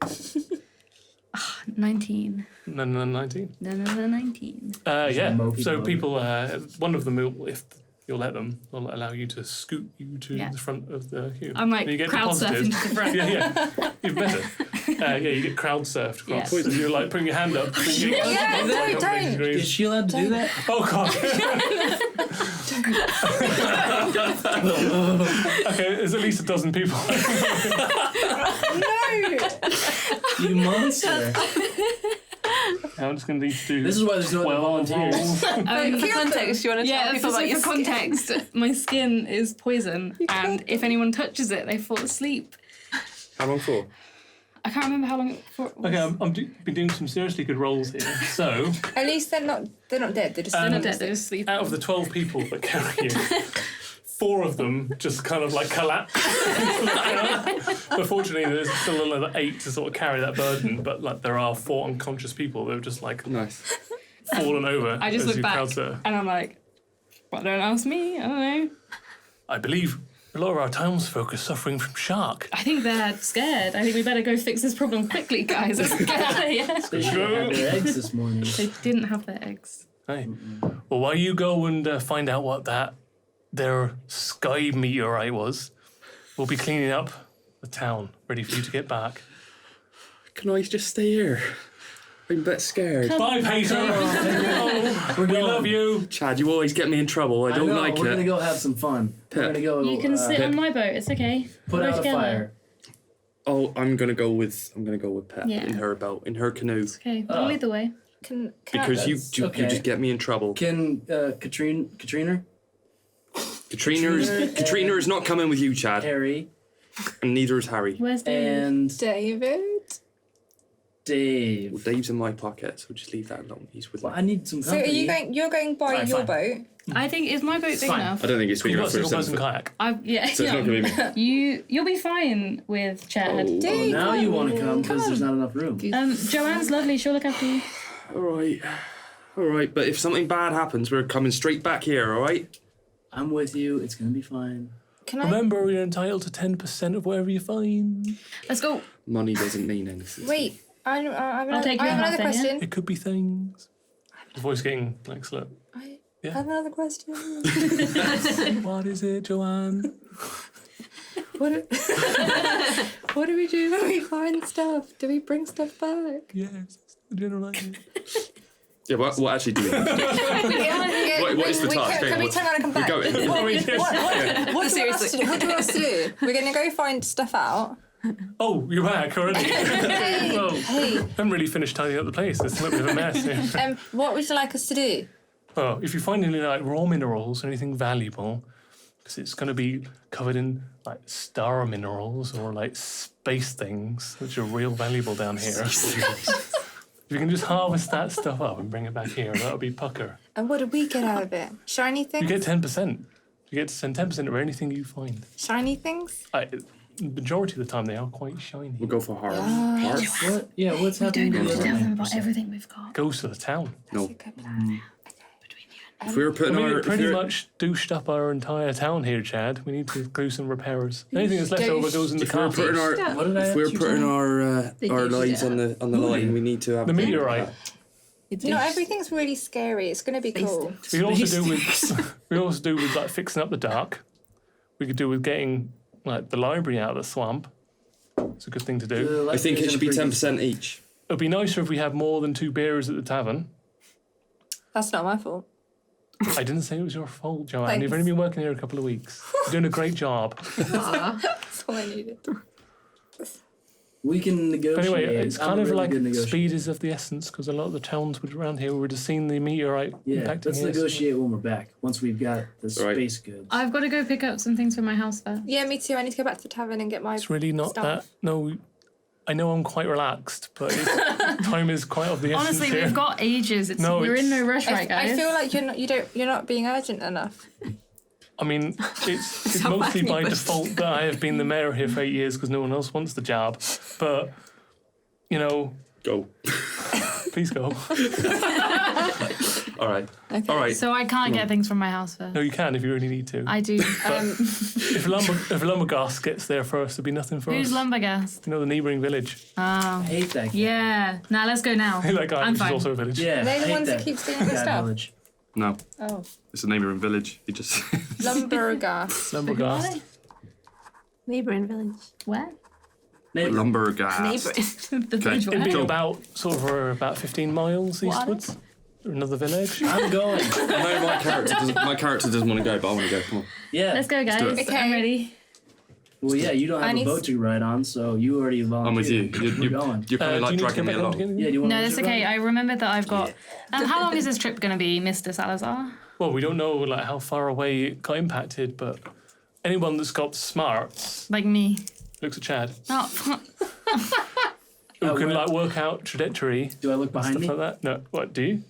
19. No, 19. No, 19. Yeah. mow So people people, one of them will, if you'll let them, will allow you to scoot you to Yeah. the front of the queue. I'm like And you get crowd deposited. surfing to the front. Yeah, even better. Yeah, you get crowd surfed across. Yeah. So you're like putting your hand up. Yeah, don't. Is she allowed to do that? Oh god. Okay, there's at least a dozen people. You monster. I'm just going to need to do. This is why there's no other 12 volunteers. rolls. For context, you want to tell Yeah, people for, about your for context, my skin is poison, and if anyone touches it, they fall asleep. How long for? I can't remember how long it for. It was. Okay, I've been doing some seriously good rolls here. So, At least they're not dead. They're just They're not dead, they're just asleep. out of the 12 people that carry you, 4 of them just kind of like collapse. But fortunately, there's still another 8 to sort of carry that burden. But like, there are 4 unconscious people that have just like Nice. fallen over. I just as look you back crowd surf. and I'm like, well, don't ask me. I don't know. I believe a lot of our townsfolk are suffering from shark. I think they're scared. I think we better go fix this problem quickly, guys. Let's get out of here. They should have had their eggs this morning. They didn't have their eggs. Hey, well, while you go and find out what their sky meteorite was, we'll be cleaning up the town, ready for you to get back. Can I just stay here? I'm a bit scared. Bye, Peter. We love you. Chad, you always get me in trouble. I don't know, like we're it. gonna go have some fun. We're Pip. gonna go. You can sit on my boat. It's okay. Put We're out a together. fire. Oh, I'm gonna go with Pep Yeah. in her boat, in her canoe, Okay, Oh. we'll lead the way. Can because you okay. just get me in trouble. Can Katrina, Katrina is not coming with you, Chad, Harry, and neither is Harry. Where's David? and David. Dave. Well, Dave's in my pocket, so just leave that alone. He's with Well, me. I need some So company. you're going by Fine, your fine. boat? I think is my boat big fine. enough? I don't think it's big You've enough got a for a single person 7 foot. kayak. Yeah. So it's not going to be me. You'll be fine with Chad. Oh. Oh, now you want to come because there's not enough room. Joanne's lovely. She'll look after you. All right. But if something bad happens, we're coming straight back here. All right. I'm with you. It's gonna be fine. Can I? Remember, you're entitled to 10% of whatever you find. Let's go. Money doesn't mean anything. Wait. I have I'll take I your have half another then, yeah? question. It could be things. His voice getting like slow. I Yeah. have another question. What is it, Joanne? What do we do when we find stuff? Do we bring stuff back? Yes, that's the general idea. Yeah. What actually do we have to do? What is the task? Can we What's- turn around and come back? We're going. What do you want us to do? What do you want us to do? We're going to go find stuff out. Oh, you're back already. Hey, Well, hey. haven't really finished tidying up the place. It's a little bit of a mess. Yeah. What would you like us to do? Well, if you find any like raw minerals or anything valuable, because it's going to be covered in like star minerals or like space things, which are real valuable down here. If you can just harvest that stuff up and bring it back here, that would be pucker. And what do we get out of it? Shiny You things? get 10%. You get to send 10% of anything you find. Shiny things? Majority of the time, they are quite shiny. We'll go for hard. What? Yeah, what's happening? Don't to have to the tell other them about 9%? everything we've got. Goes to the town. No. That's a good plan. If we were I putting mean, our, it pretty if we were- much douched up our entire town here, Chad. We need to do some repairs. Anything that's left over goes in the if we were car. putting our, What did I if have we were to putting do? our lives on the line, we need to have The meteorite. You know, everything's really scary. It's going to be cool. We could also do with we also do with like fixing up the dark. We could do with getting like the library out of the swamp. It's a good thing to do. I think it should be 10% each. It'd be nicer if we had more than 2 beers at the tavern. That's not my fault. I didn't say it was your fault, Joanne. Thanks. You've only been working here a couple of weeks. You're doing a great job. That's all I needed. We can But negotiate. anyway, it's I'm kind a of really like good negotiator. speed is of the essence because a lot of the towns around here were just seeing the meteorite Yeah, impacting let's here. negotiate when we're back. Once we've got the Right. space goods. I've got to go pick up some things for my house first. Yeah, me too. I need to go back to the tavern and get my It's really not stuff. that. No, I know I'm quite relaxed, but time is quite of the essence Honestly, here. we've got ages. It's, No, we're in it's- no rush, right, guys? I feel like you're not being urgent enough. I mean, it's not mostly by funny, but- default that I have been the mayor here for 8 years because no one else wants the job. But, you know, Go. please go. All right. Okay. All right. So I can't get things from my house first. No, you can if you really need to. I do. If Lumbergast gets there first, there'll be nothing for Who's us. Lumbergast? You know, the neighbouring village. Oh. I hate that guy. Yeah. Now let's go now. That guy, I'm which fine. is also a village. Yeah. Are they I the hate ones that keep stealing the that stuff? village. No, Oh, it's a neighbouring village. He just. Lumbergast. Lumbergast. Neighbouring village. Where? Neighbor. Lumbergast. Neighbouring. The village It'd be where? about sort of about 15 miles eastwards. Another village. I'm going. No, my character doesn't want to go, but I want to go. Come on. Yeah. Let's go, guys. do it. Okay. I'm ready. Well, yeah, you don't I have a need boat to ride on, so you already volunteered. I'm with you. We're going. You're kind of do like you need to dragging go me back home along. to get Yeah, anything? do you want No, to that's okay. I remembered that I've got. How long is this trip going to be, Mr. Salazar? Well, we don't know like how far away it got impacted, but anyone that's got smarts Like me. looks at Chad, Oh, who Oh, can where- like work out trajectory, Do I look behind stuff me? like that. No, what do you?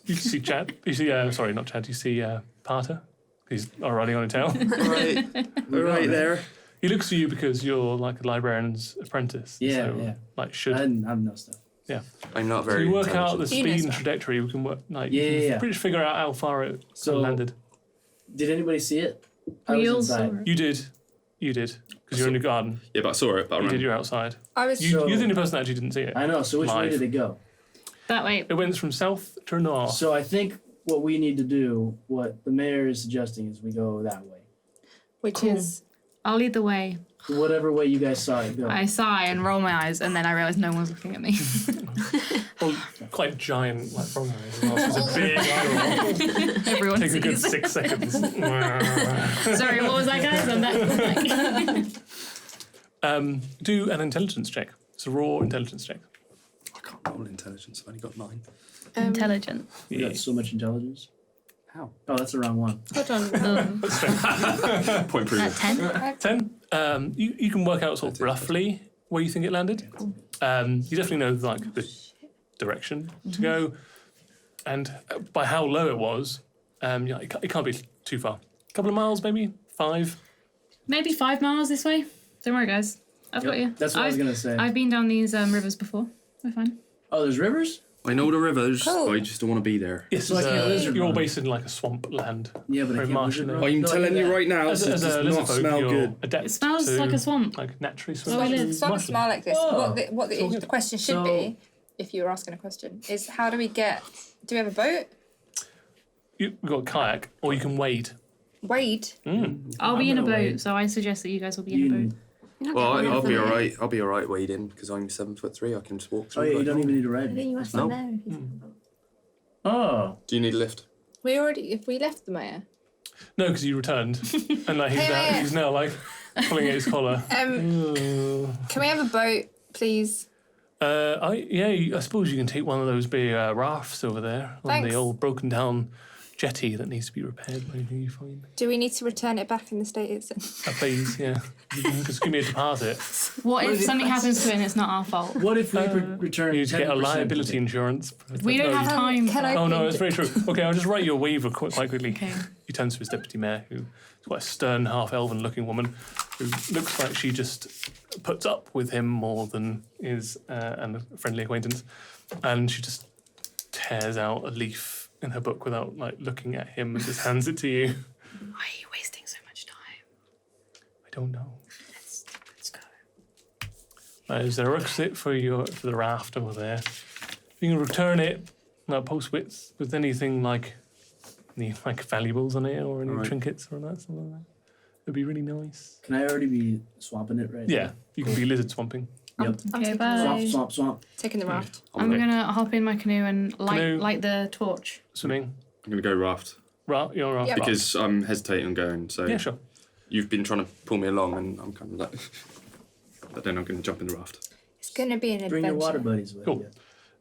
You can see Chad. You see, sorry, not Chad. You see Parter. He's already on a tail. Right. We're right there. He looks to you because you're like a librarian's apprentice. Yeah, so, yeah. Like should. I know stuff. I'm not So very. we work out the intelligent. You know speed and stuff. trajectory. We can work like Yeah, you can yeah, yeah. pretty much figure out how far it So- landed. Did anybody see it? I we was all inside. saw it. You did, because you're in the garden. Yeah, but I saw it. But I You did. ran. You're outside. I was. So- You're the only person that actually didn't see it. I know. So which way Live. did it go? That way. It went from south to north. So I think what we need to do, what the mayor is suggesting, is we go that way. Which Cool. is. I'll lead the way. Whatever way you guys saw it go. I sigh and roll my eyes, and then I realise no one's looking at me. Quite giant, like frog eyes as well. So it's a big eyeball. Everyone Takes a good sees. 6 seconds. Sorry, what was that, guys? I'm back. Do an intelligence check. It's a raw intelligence check. I can't roll intelligence. I've only got 9. Intelligent. You got so much intelligence. How? Oh, that's the wrong one. Hold on. Point proven. 10? 10. You can work out sort of roughly where you think it landed. You definitely know like the direction to go, and by how low it was, it can't be too far. A couple of miles, maybe 5. Maybe 5 miles this way. Don't worry, guys. I've got you. That's what I was gonna say. I've been down these rivers before. We're fine. Oh, there's rivers? I know the rivers, Cool. but I just don't want to be there. Yes, So I can't lizard you're all run. based in like a swamp land. Yeah, but I Very can't marshy. lizard run. I'm No, I telling get you that. right now, As, this as does a not lizard folk, smell you're good. adept It smells to, like a swamp. like naturally Where I swim. live. It's not Marshland. smell like this. Oh. What It's all the good. question should So- be, if you were asking a question, is how do we get? Do we have a boat? You've got a kayak, or you can wade. Wade. I'll be I'm in a gonna boat, wait. so I suggest that you guys will be in a boat. You're not Well, getting I'll be rid of alright. I'll be alright wading because I'm 7'3". I can just walk through. Oh yeah, you like don't normal. even need to ride I think me. you must No. stand there if you Oh. Do you need a lift? If we left the mayor. No, because you returned, and like Hey, he's now like pulling at his collar. Can we have a boat, please? I suppose you can take one of those big rafts over there on Thanks. the old broken down jetty that needs to be repaired. Maybe you find Do we need to return it back in the state it's in? please, yeah. You can just give me a deposit. What What if is it? something happens to it and it's not our fault? What if we return You need to get a 10% liability of it? insurance. We don't No, have you- time. Can I? Oh no, it's very true. Okay, I'll just write you a waiver quite quickly. Okay. He turns to his deputy mayor, who is quite a stern, half-elven looking woman, who looks like she just puts up with him more than is a friendly acquaintance, and she just tears out a leaf in her book without like looking at him and just hands it to you. Why are you wasting so much time? I don't know. Let's go. Is there a requisite for the raft over there? You can return it, post with anything like any like valuables on it or any Right. trinkets or that, something like that. It'd be really nice. Can I already be swamping it right Yeah, you can be lizard swamping. Yep. I'm Okay, taking, bye. now? Swamp. taking the raft. I'm gonna hop in my canoe and Canoe. light the torch. Swimming. I'm gonna go raft You're on a raft. Yeah. because I'm hesitating on going. So Yeah, sure. you've been trying to pull me along, and I'm kind of like, but then I'm gonna jump in the raft. It's gonna be an adventure. Bring your water buddies with Cool. you.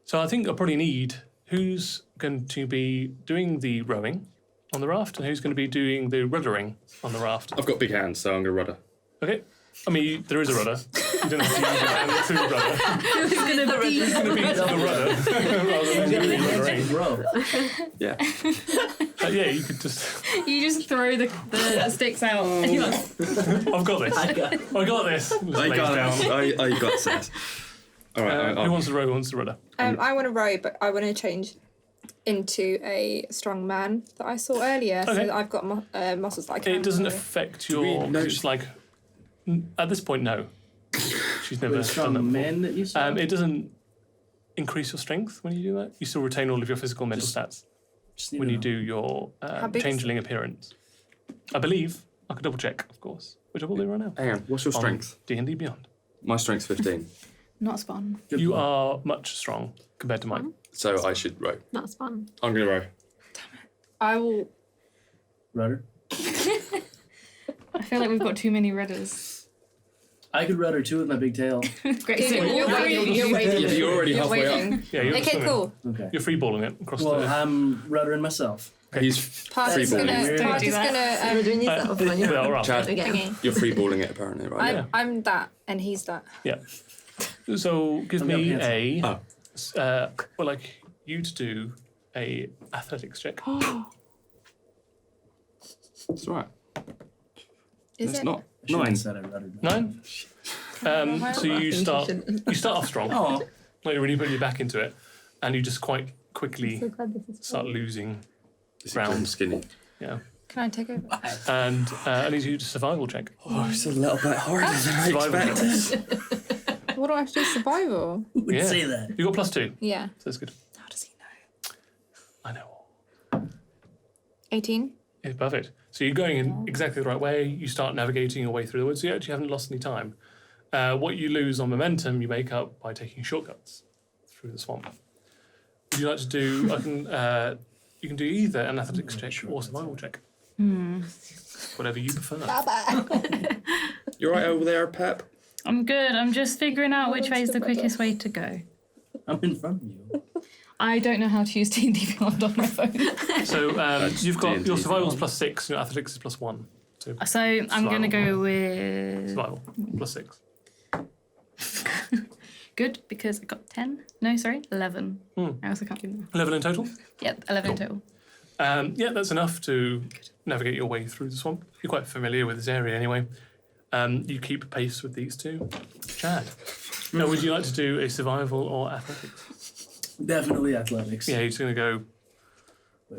So I think I probably need who's going to be doing the rowing on the raft and who's going to be doing the ruddering on the raft. I've got big hands, so I'm gonna rudder. Okay. I mean, there is a rudder. You don't have to use your hand to rudder. Who's gonna be? It's going to be the rudder rather than you doing ruddering. Bro. Yeah. Yeah, you could just. You just throw the sticks out. And you're like, I've got this. I got this. Just I lays got down. it. I got this. All right. Who wants to row? Who wants to rudder? I want to row, but I want to change into a strong man that I saw earlier, so Okay. that I've got muscles that I can. It doesn't row. affect we your. know- It's like at this point, no. She's never The done strong that before. men that you saw. It doesn't increase your strength when you do that. You still retain all of your physical and mental stats Just need when to you know. do your big is changeling appearance. I believe. I could double check, of course, which I will do right now. Hang on. What's your strength? D&D Beyond. My strength's 15, not spawn. Good You point. are much strong compared to mine. so I should row. That's fun. I'm gonna row. I will. Rudder. I feel like we've got too many rudders. I could rudder too with my big tail. Great. You're waiting. You're waiting. Yeah, you're already halfway up. waiting. Yeah, you're Okay, swimming. cool. Okay. You're freeballing it across Well, the. I'm ruddering myself. He's Party's freeballing. gonna. Don't Party's do that. gonna. You're doing yourself on your Well, right. Chad, Okay. you're freeballing it apparently, right? Yeah. I'm that, and he's that. Yeah. So give I'm me gonna a. Oh. Well, like you to do a athletics check. It's all right. Is It's it? not. I shouldn't 9. have said I ruddered. 9. So you start. You start off strong. Oh. Like you're really putting your back into it, and you just quite quickly So glad this is start losing. This is Round. kind of skinny. Yeah. Can I take over? And I need you to survival check. Oh, it's a little bit harder than Survival check. What do I have to do? Survival. Who would Yeah. say that? You got +2, Yeah. so that's good. How does he know? I know. 18. It's perfect. So you're going in exactly the right way. You start navigating your way through the woods. You actually haven't lost any time. What you lose on momentum, you make up by taking shortcuts through the swamp. Would you like to do? You can do either an athletics check or survival check. Whatever you prefer. You're right over there, Pep. I'm good. I'm just figuring out which way is the quickest way to go. I'm in front of you. I don't know how to use D&D Beyond on my phone. So you've got D&D your survival's Beyond. +6, your athletics is +1. So So I'm going to go with... survival +6. Good, because I got 10. No, sorry, 11. I also can't do math. 11 in total? Yep, 11 in total. Yeah, that's enough to navigate your way through the swamp. You're quite familiar with this area anyway. You keep pace with these two. Chad, now would you like to do a survival or athletics? Definitely athletics. Yeah, he's going to go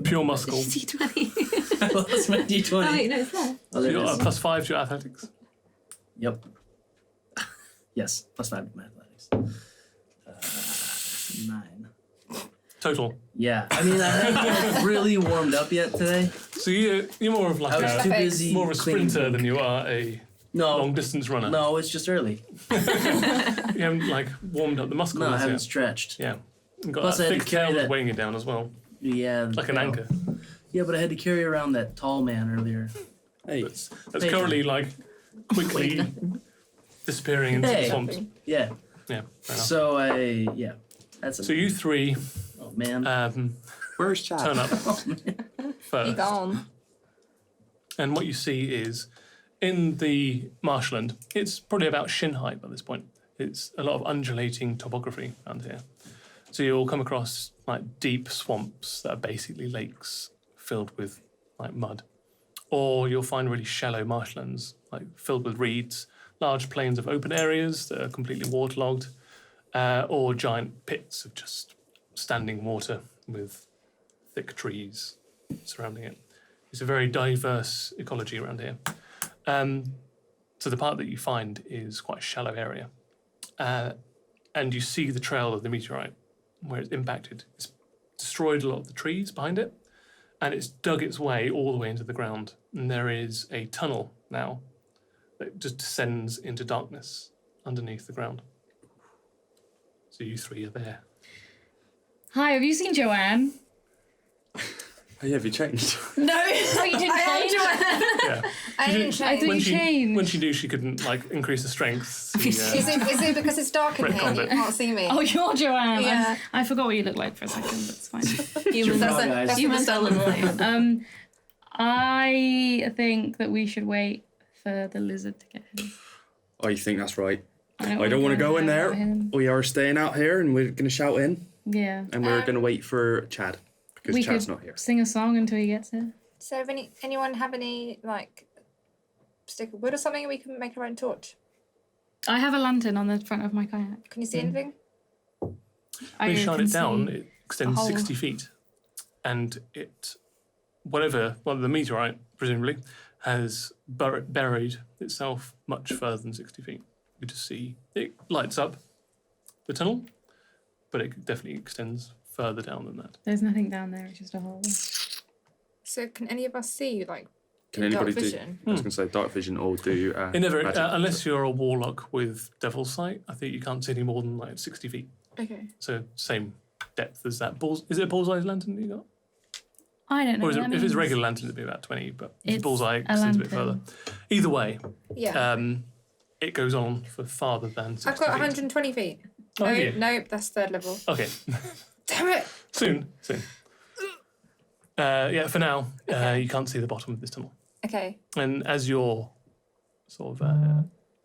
pure muscle. D20. Well, that's my D20. Oh, wait, no, it's there. Oh, So there you're it is. +5 to your athletics. Yep. Yes, +5 to my athletics. 9. Total. Yeah, I mean, I haven't really warmed up yet today. So you're more of like I was too a, busy. more of a cleaning sprinter than things. you are a long distance runner. No, it's just early. You haven't like warmed up the muscles No, I haven't yet. stretched. Yeah. You've got Plus that I had to thick carry tail that's that- weighing it down as well. Yeah. Like an well, anchor. Yeah, but I had to carry around that tall man earlier. Hey, That's Hey. currently like quickly disappearing into the Hey. swamps. Yeah. Yeah, fair enough. So that's So you three oh man. where's Chad? turn up You first. gone. And what you see is in the marshland, it's probably about shin height by this point. It's a lot of undulating topography around here. So you'll come across like deep swamps that are basically lakes filled with like mud. Or you'll find really shallow marshlands, like filled with reeds, large plains of open areas that are completely waterlogged, or giant pits of just standing water with thick trees surrounding it. It's a very diverse ecology around here. So the part that you find is quite a shallow area. And you see the trail of the meteorite where it's impacted. It's destroyed a lot of the trees behind it, and it's dug its way all the way into the ground. And there is a tunnel now that just descends into darkness underneath the ground. So you three are there. Hi, have you seen Joanne? Oh, yeah, have you changed? No. Oh, you didn't I change? Yeah. I didn't I change. thought When you she, changed. when she knew she couldn't like increase the strength. Is it because it's dark in here Retconned and you it. can't see me? Oh, you're Joanne. Yeah. I forgot what you look like for a second, but it's fine. Human, That's a- guys. that's human the talent. Solomon. I think that we should wait for the lizard to get here. Oh, you think that's right? I wanna don't want to go in there. without him. We are staying out here and we're going to shout in Yeah. and we're going to wait for Chad because We Chad's could not here. sing a song until he gets here. So, anyone have any like stick of wood or something we can make our own torch? I have a lantern on the front of my kayak. Can you see anything? When I you shine can it down, see it extends a hole. 60 feet. And it, the meteorite, presumably, has buried itself much further than 60 feet. You just see it lights up the tunnel, but it definitely extends further down than that. There's nothing down there, it's just a hole. So, can any of us see like Can in dark anybody do? vision? I was going to say dark vision or do. It never, magic. unless you're a warlock with devil's sight, I think you can't see any more than like 60 feet. Okay. So same depth as that. Is it a bullseye lantern that you got? I don't know. Or is what it, that if it's means. a regular lantern, it'd be about 20, but if it's It's bullseye, it a extends a bit further. lantern. Either way, Yeah. it goes on for farther than 60 I've got feet. 120 feet. Oh, No, have you? nope, that's third level. Okay, Damn it! soon. Yeah, for now, you can't see the bottom of this tunnel. Okay. And as you're sort of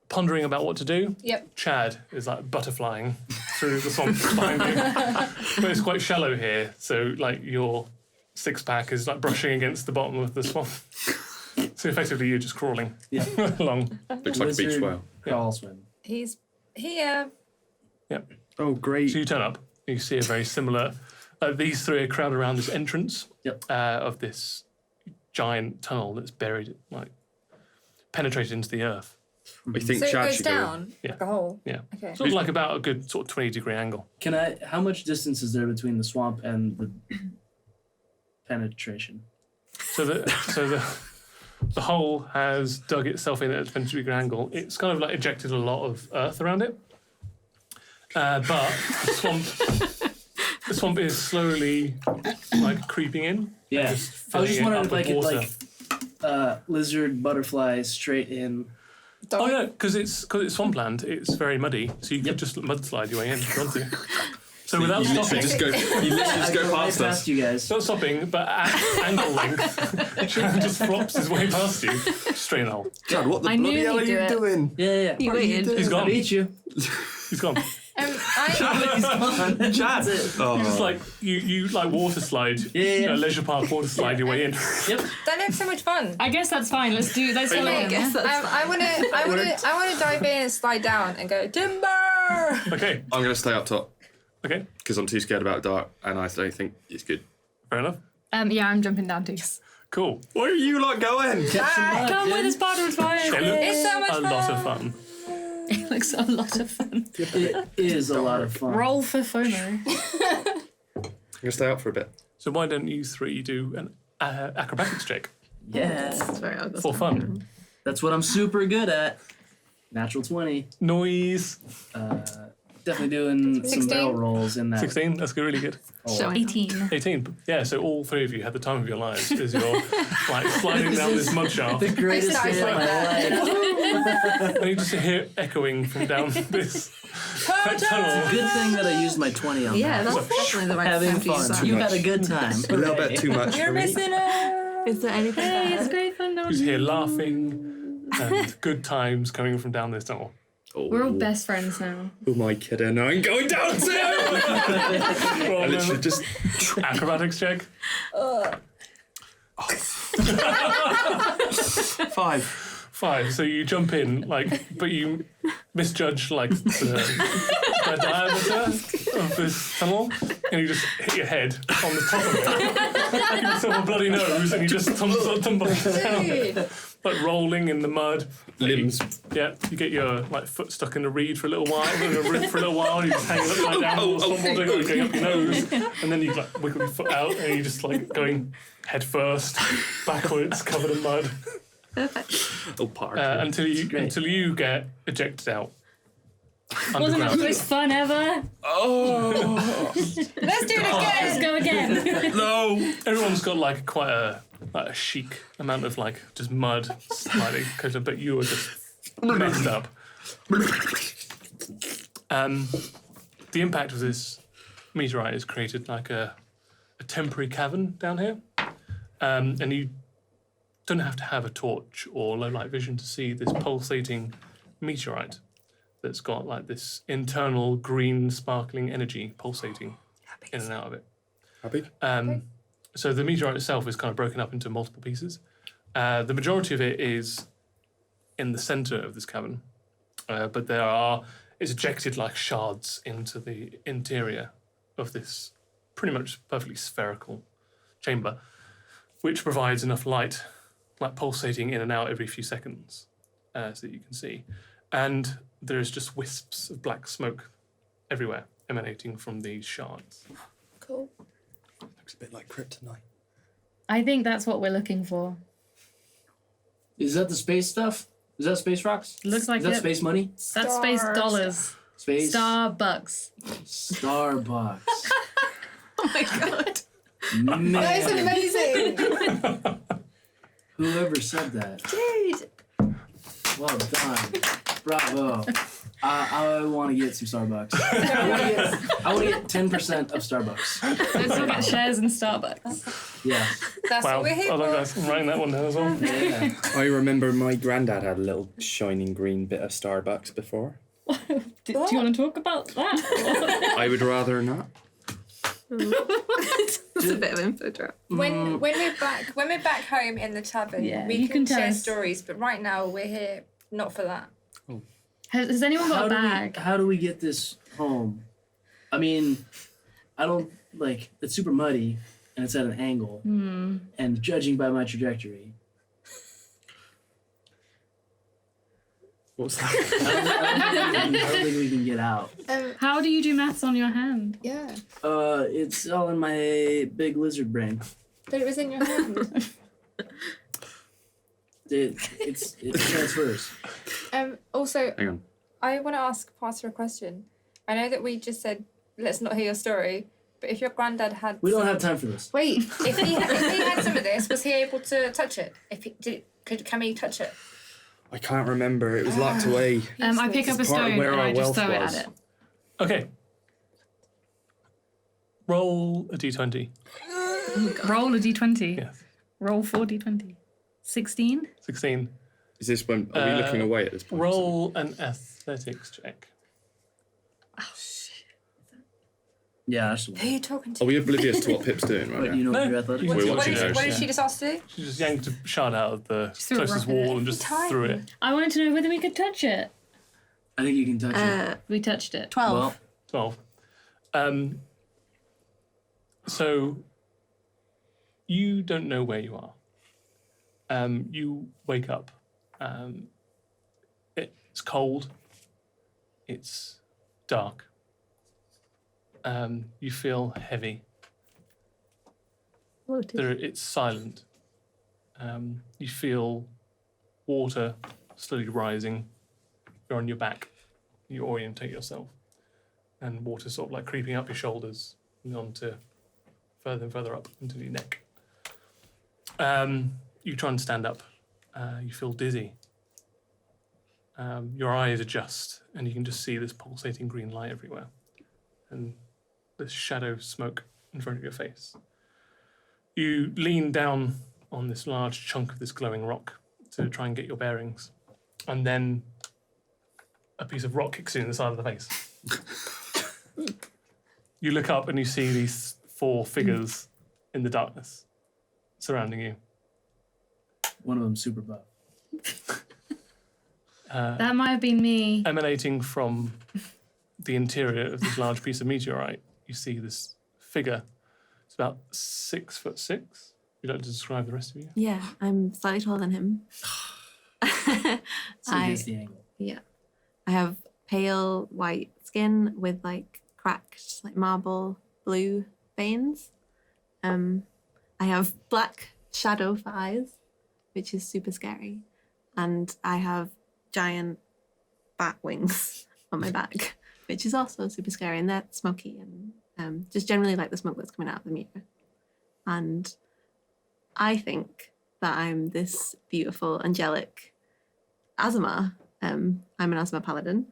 pondering about what to do, Yep. Chad is like butterflying through the swamp behind you. But it's quite shallow here, so like your six-pack is like brushing against the bottom of the swamp. So effectively you're just crawling Yeah. along. Looks like a beach Lizard whale. crawl swim. He's here. Oh, great. So you turn up, you see a very similar, these three are crowded around this entrance of this giant tunnel that's buried, like penetrated into the earth. I think So it Chad goes should down Yeah. like a hole. Yeah. Okay. So it's like about a good sort of 20-degree angle. How much distance is there between the swamp and the penetration? So the hole has dug itself in at a 20-degree angle. It's kind of like ejected a lot of earth around it. But the swamp is slowly like creeping in. Yeah. Just I was just filling it wondering up if I with could water. lizard butterfly straight in. Oh yeah, because it's swampland. It's very muddy, so you could just mudslide your way in if you want to. So without you literally stopping, just go right past us. you guys. not stopping, but at ankle length, Chad just flops his way past you, straight in the hole. Chad, what the I knew bloody hell are he'd do you it. doing? Yeah. You What are you waited. doing? He's gone. I beat you. He's gone. I Chad. You just like you like water slide, Yeah. leisure park water slide your way in. that looks so much fun. I guess that's fine. Let's follow him. I wanna dive in and slide down and go timber. Okay, I'm going to stay up top okay, because I'm too scared about dark and I don't think it's good. fair enough. Yeah, I'm jumping down too. Cool. Where are you lot going? Come with us, Potter. It's fine. It looks It's so much a lot of fun. It looks a lot of fun. It is a lot of fun. Roll for FOMO. I'm going to stay up for a bit. So why don't you three do an acrobatics check Yes. for fun? That's what I'm super good at. Natural 20. Noise. Definitely doing some 16. barrel rolls in that. 16. That's good. Really good. hole. 18. 18. Yeah. So all three of you had the time of your lives as you're like sliding down this mud shaft, The greatest started day of like my life. and you just hear echoing from down this tunnel. Good thing that I used my 20 on Yeah, that. that's definitely the right Having time to use fun. that. You had a good time. A little bit too much You're for me. missing out. Is there anything Hey, it's better? great fun. You just hear laughing and good times coming from down this tunnel. We're all best friends now. Who am I kidding? I'm going down too! I Roll literally an just... acrobatics check. 5. 5. So you jump in, like, but you misjudge like the diameter of this tunnel, and you just hit your head on the top of it. You give yourself a bloody nose, and you just tumble down, like rolling in the mud. Limbs. Yeah, you get your like foot stuck in a reed for a little while, in a root for a little while, and you just hang upside down, all stumbling, like, going up your nose, and then you like wiggle your foot out, and you just like going head first, backwards, covered in mud, Oh, part. until great. you get ejected out. Wasn't it the Underground. most fun ever? Oh! Let's do it Let's again. go again. No! Everyone's got like quite a chic amount of like just mud slightly coated, but you were just messed up. The impact of this meteorite has created like a temporary cavern down here, and you don't have to have a torch or low light vision to see this pulsating meteorite that's got like this internal green sparkling energy pulsating in and out of it. How big? So the meteorite itself is kind of broken up into multiple pieces. The majority of it is in the center of this cavern, but it's ejected like shards into the interior of this pretty much perfectly spherical chamber, which provides enough light, like pulsating in and out every few seconds, so that you can see. And there's just wisps of black smoke everywhere emanating from these shards. Cool. Looks a bit like kryptonite. I think that's what we're looking for. Is that the space stuff? Is that space rocks? Looks like Is that it. space money? That's space dollars. Space? Starbucks. Starbucks. Oh my god. Man. That is amazing. Whoever said that. Dude. Well done. Bravo. I want to get some Starbucks. I want to get 10% of Starbucks. Let's look at shares in Starbucks. Yeah. That's Wow, what we're here I like for. that. I'm writing that one down as well. Yeah. I remember my granddad had a little shining green bit of Starbucks before. Do you want to talk about that? I would rather not. That's a bit of info drop. When we're back home in the tavern, Yeah, we you can can tell share us. stories. But right now we're here not for that. Has anyone got a bag? How do we get this home? I mean, I don't like it's super muddy and it's at an angle. And judging by my trajectory, What's that? I don't think we can get out. How do you do maths on your hand? Yeah. It's all in my big lizard brain. But it was in your hand. It transfers. Also, Hang on. I want to ask Potter a question. I know that we just said let's not hear your story, but if your granddad had We don't have time for this. Wait, if he had some of this, was he able to touch it? Can he touch it? I can't remember. It was locked away. I pick up a It's part of stone where and our I just wealth throw it was. at it. Okay. Roll a d20. Roll a d20. Yes. Roll 4 d20. 16? 16. Is this when? Are we looking away at this point? Roll an athletics check. Yeah, that's the one. Who are you talking to? Are we oblivious to what Pip's doing right But now? you know No. your athletic. What- We what want did to you- know. What did she just ask to do? She just yanked a shard out of the threw a closest rock at wall it. and just Tiny. threw it. I wanted to know whether we could touch it. I think you can touch it. We touched it. 12. Well, 12. So you don't know where you are. You wake up. It's cold. It's dark. You feel heavy. It's silent. You feel water slowly rising. You're on your back. You orientate yourself. And water sort of like creeping up your shoulders and onto further and further up into your neck. You try and stand up. You feel dizzy. Your eyes adjust and you can just see this pulsating green light everywhere. And this shadow smoke in front of your face. You lean down on this large chunk of this glowing rock to try and get your bearings. And then a piece of rock kicks you in the side of the face. You look up and you see these 4 figures in the darkness surrounding you. one of them super buff. That might have been me. Emanating from the interior of this large piece of meteorite, you see this figure. It's about 6'6". Would you like to describe the rest of you? Yeah, I'm slightly taller than him. So here's the angle. Yeah. I have pale white skin with like cracked like marble blue veins. I have black shadow for eyes, which is super scary. And I have giant bat wings on my back, which is also super scary. And they're smoky and just generally like the smoke that's coming out of the meter. And I think that I'm this beautiful, angelic Azuma. I'm an Azuma paladin.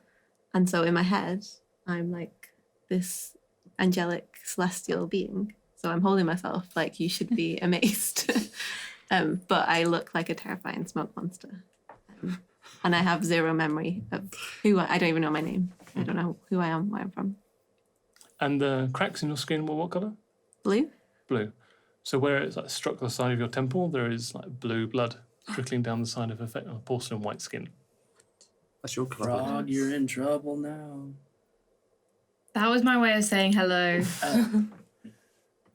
And so in my head, I'm like this angelic celestial being. So I'm holding myself like you should be amazed. But I look like a terrifying smoke monster. And I have zero memory of I don't even know my name. I don't know who I am, where I'm from. And the cracks in your skin were what colour? Blue? Blue. So where it's like struck the side of your temple, there is like blue blood trickling down the side of a porcelain white skin. That's your colour. Frog, you're in trouble now. That was my way of saying hello.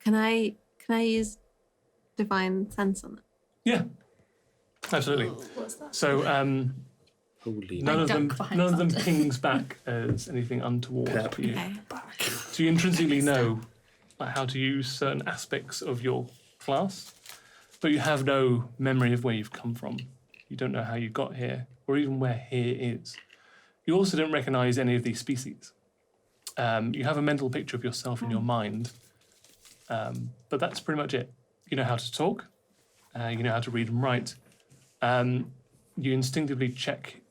Can I use divine sense on it? Yeah, absolutely. What's that? So Holy none of them duck behind none of them something. pings back as anything untoward Pep. to you. Okay. So you intrinsically know like, how to use certain aspects of your class, but you have no memory of where you've come from. You don't know how you got here, or even where here is. You also don't recognise any of these species. You have a mental picture of yourself in your mind, but that's pretty much it. You know how to talk, you know how to read and write. You instinctively check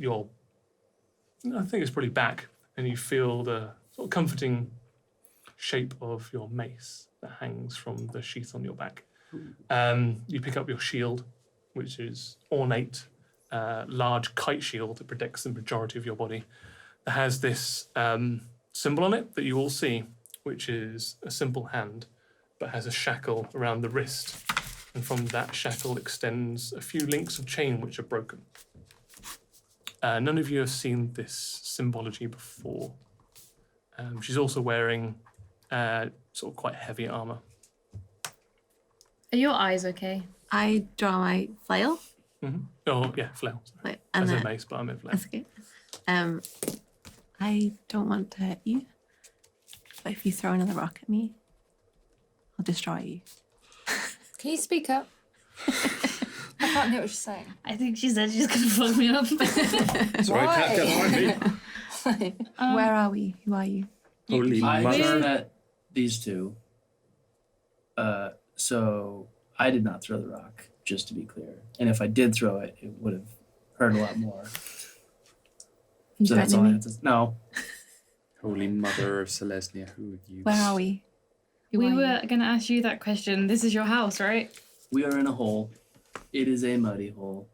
I think it's probably back, and you feel the sort of comforting shape of your mace that hangs from the sheath on your back. You pick up your shield, which is ornate, large kite shield that protects the majority of your body. That has this symbol on it that you all see, which is a simple hand, but has a shackle around the wrist. And from that shackle extends a few links of chain which are broken. None of you have seen this symbology before. She's also wearing sort of quite heavy armour. Are your eyes okay? I draw my flail. Oh, yeah, flail. Like, I and said then, mace, but I meant flail. that's okay. I don't want to hurt you, but if you throw another rock at me, I'll destroy you. Can you speak up? I can't hear what she's saying. I think she said she's going to fuck me up. It's all right, Pat, get behind me. Where are we? Who are you? Holy I mother. just met these two. So I did not throw the rock, just to be clear. And if I did throw it, it would have hurt a lot more. You So that's all I threatening have to say. No. Holy mother of Selesnya, who are you? Where are we? Who We are you? were going to ask you that question. This is your house, right? We are in a hole. It is a muddy hole.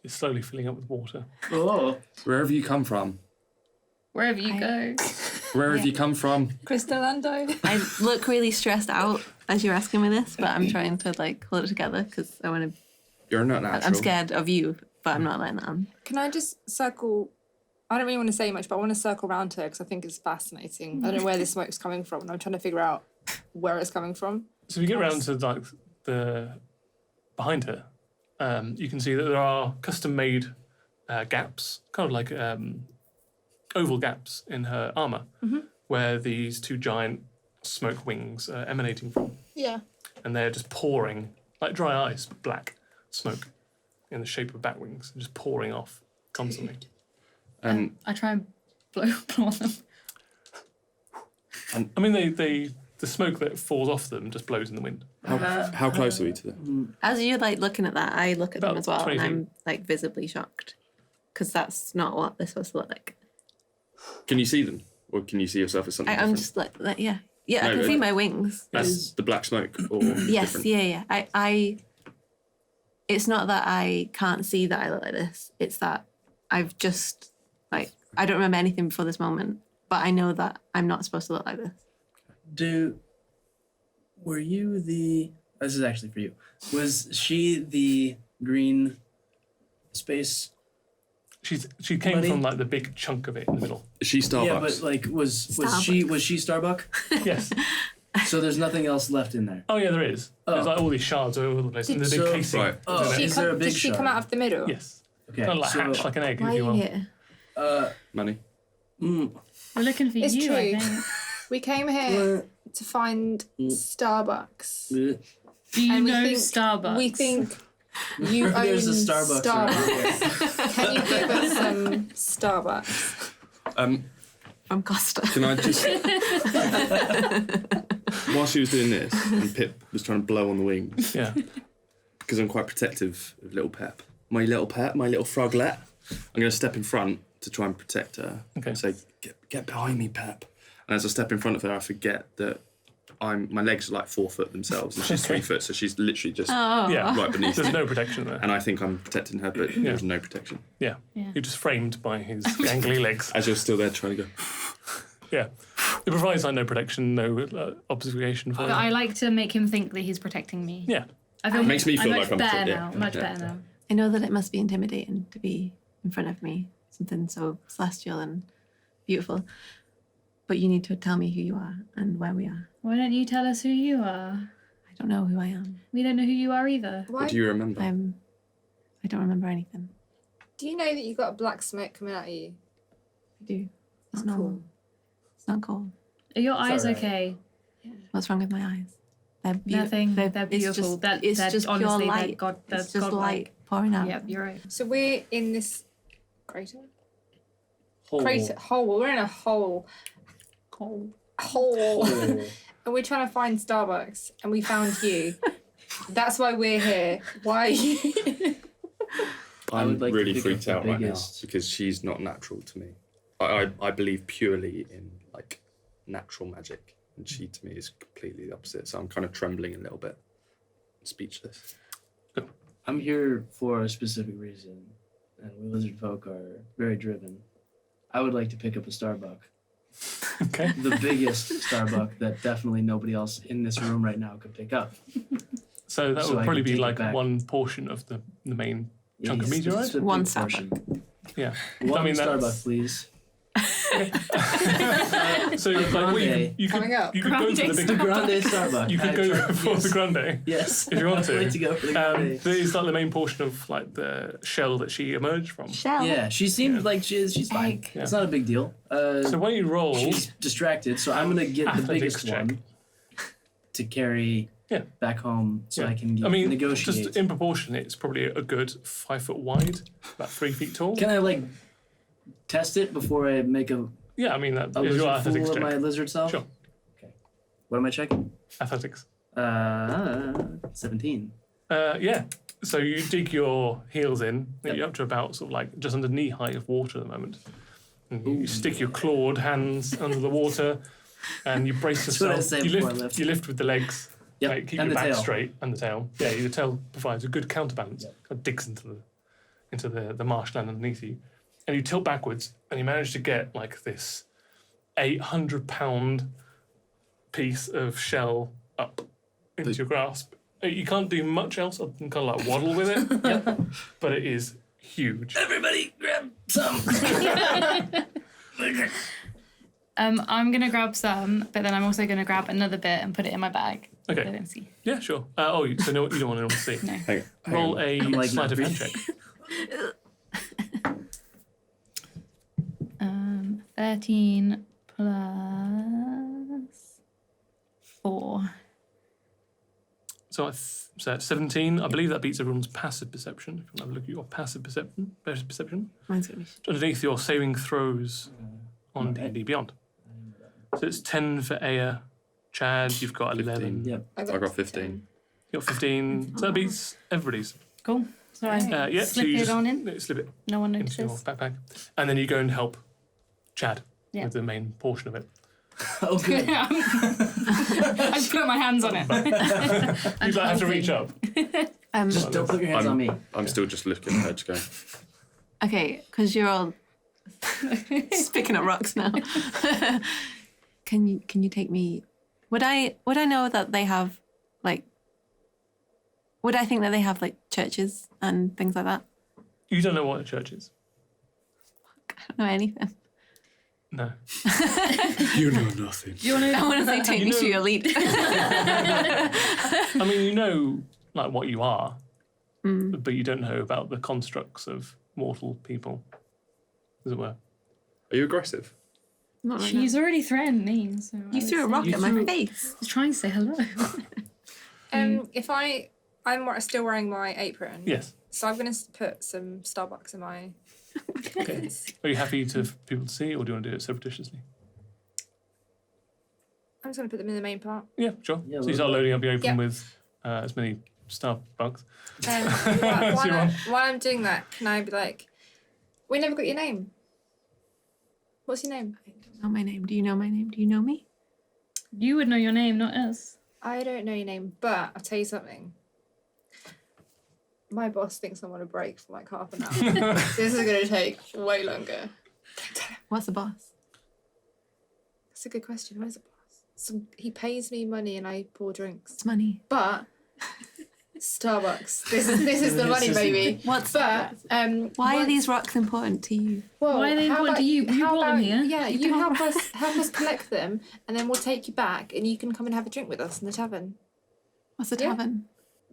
It's slowly filling up with water. Oh. Where have you come from? Wherever you go. Where have you come from? Crystalando. I look really stressed out as you're asking me this, but I'm trying to like hold it together because I want to. You're not natural. I'm scared of you, but I'm not letting that on. Can I just circle? I don't really want to say much, but I want to circle around her because I think it's fascinating. I don't know where this smoke's coming from, and I'm trying to figure out where it's coming from. So if you get around to like the behind her, you can see that there are custom-made gaps, kind of like oval gaps in her armor, where these two giant smoke wings are emanating from, Yeah. and they're just pouring like dry ice, black smoke in the shape of bat wings, just pouring off constantly. I try and blow on them. I mean, the smoke that falls off them just blows in the wind. How close are we to them? As you're like looking at that, I look at them About as well, 20 and feet. I'm like visibly shocked because that's not what they're supposed to look like. Can you see them? Or can you see yourself as something I'm different? just like yeah. I No, can but- see my wings. That's the black smoke or Yes, different? yeah. I it's not that I can't see that I look like this. It's that I've just like I don't remember anything before this moment, but I know that I'm not supposed to look like this. Were you the... This is actually for you. Was she the green space? She came Buddy? from like the big chunk of it in the middle. Is she Starbucks? Yeah, but like was she Starbuck? Yes. So there's nothing else left in there. Oh yeah, there is. There's Oh. like all these shards all over the place, and the big So- casing. Right. Oh, Is it? is there a big Did she come shard? out of the middle? Yes. Okay, Kind of like so hatched like an egg, Why if are you you will. here? Money. mm, We're looking for It's you, I true. think. We came here to find Starbucks. bleh. Do you And we know think- Starbucks? We think you own There's a Starbucks around Starbucks. Can you give us some Starbucks? From Costa. Can I just... While she was doing this, and Pip was trying to blow on the wings, Yeah. because I'm quite protective of little Pep. My little pet, my little froglet. I'm going to step in front to try and protect her. Okay. And say, get behind me, Pep. And as I step in front of her, I forget that my legs are like 4 foot themselves, and she's 3 foot, so she's literally just Oh. Yeah. right beneath There's me. no protection there. And I think I'm protecting her, but there's no protection. Yeah. Yeah. You're just framed by his gangly legs. As you're still there trying to go, Yeah. It provides like no protection, no obfuscation for But him. I like to make him think that he's protecting me. Yeah. I feel Makes me feel much like I'm better yeah, now. yeah, Much yeah. better now. I know that it must be intimidating to be in front of me, something so celestial and beautiful. But you need to tell me who you are and where we are. Why don't you tell us who you are? I don't know who I am. We don't know who you are either. Why? what do you remember? I don't remember anything. Do you know that you got black smoke coming out of you? I do. It's Not normal. cool. It's not cool. Are your eyes alright. okay? What's wrong with my eyes? They're Nothing. They're it's beautiful. Just, it's They're just honestly, pure they're light. God. They're It's just godlike. light pouring out. Yep, you're right. So we're in this crater? Hole. Crater hole. We're in a hole. Hole. And we're trying to find Starbucks, and we found you. That's why we're here. Why are you here? I I'm would like to really pick freaked up out the right now biggest- because she's not natural to me. I believe purely in like natural magic, and she to me is completely the opposite. So I'm kind of trembling a little bit, speechless. I'm here for a specific reason, and we lizard folk are very driven. I would like to pick up a Starbuck. Okay. The biggest Starbuck that definitely nobody else in this room right now could pick up. So that So would I probably can be take it like back. one portion of the main chunk of Yes, meteorite? it's a big One portion. Yeah. One I mean, that's- Starbuck, please. So like, well, you Coming could, up. you could go for the Grande big. The Grande Starbuck. You could I go try- for yes. the grande. Yes. If you want I'd to. like to go for the Grande. There is like the main portion of like the shell that she emerged from. Shell. Yeah, she seemed like she's fine. Egg. It's not a big deal. So when you roll, She's distracted, so I'm gonna get the Athletics biggest check. one to carry Yeah. back home, so Yeah. I can I mean, negotiate. just in proportion, it's probably a good 5 foot wide, about 3 feet tall. Can I like test it before I make a Yeah, I mean that is lizard your fool athletics of check. my lizard self? Sure. What am I checking? Athletics. 17. Yeah. So you dig your heels in, and you're up to about sort of like just under knee height of water at the moment. And you stick your clawed hands under the water, and you brace That's what I yourself. say You before I lift. lift. You lift with the legs. Yep, Like, keep and your the back tail. straight and the tail. Yeah, the tail provides a good counterbalance. Yep. It digs into the marshland underneath you. and you tilt backwards, and you manage to get like this 800-pound piece of shell up into your grasp. You can't do much else other than kind of like waddle with it, but it is huge. Everybody grab some. I'm gonna grab some, but then I'm also gonna grab another bit and put it in my bag. Okay. So I don't see. Yeah, sure. So no, you don't want anyone to see. No. Hang on. Roll a like sleight of not hand check. 13 plus 4. So that's 17. I believe that beats everyone's passive perception. If you want to have a look at your passive perception. Mine's gonna be. Underneath your saving throws on D&D Beyond. So it's 10 for Aya. Chad, you've got 11. 15. Yep. I got 15. You got 15. So that beats everybody's. Cool. So I Yeah, so slip you it just on in. slip it No one into your notices. backpack. And then you go and help Chad Yeah. with the main portion of it. Oh, good. I just put my hands on it. You don't have to reach up. Just don't put your hands on me. I'm still just looking at Edge going. Okay, because you're all just picking up rocks now. Can you take me? Would I know that they have like? Would I think that they have like churches and things like that? You don't know what a church is. I don't know anything. No. You know nothing. Do you want I to? want to say take me to your lead. I mean, you know, like what you are, Mm. but you don't know about the constructs of mortal people, as it were. Are you aggressive? Not right She's already threatened me, so now. You threw a rock at my face. I was trying to say hello. If I'm still wearing my apron. Yes. So I'm gonna put some Starbucks in my. Okay. Are you happy for people to see, or do you want to do it surreptitiously? I'm just gonna put them in the main part. Yeah, sure. Yeah, So you start loading up your apron Yep. with as many Starbucks. While I'm doing that, can I be like, we never got your name. What's your name? I don't know my name. Do you know my name? Do you know me? You would know your name, not us. I don't know your name, but I'll tell you something. My boss thinks I'm on a break for like half an hour. This is gonna take way longer. What's the boss? That's a good question. Where's the boss? So he pays me money and I pour drinks. It's money. But Starbucks. This is the money, baby. What's But Why are these rocks important to you? Well, Why are they how important to about- you? You how brought them about- here. Yeah, You you can- help us collect them, and then we'll take you back, and you can come and have a drink with us in the tavern. What's the Yeah. tavern?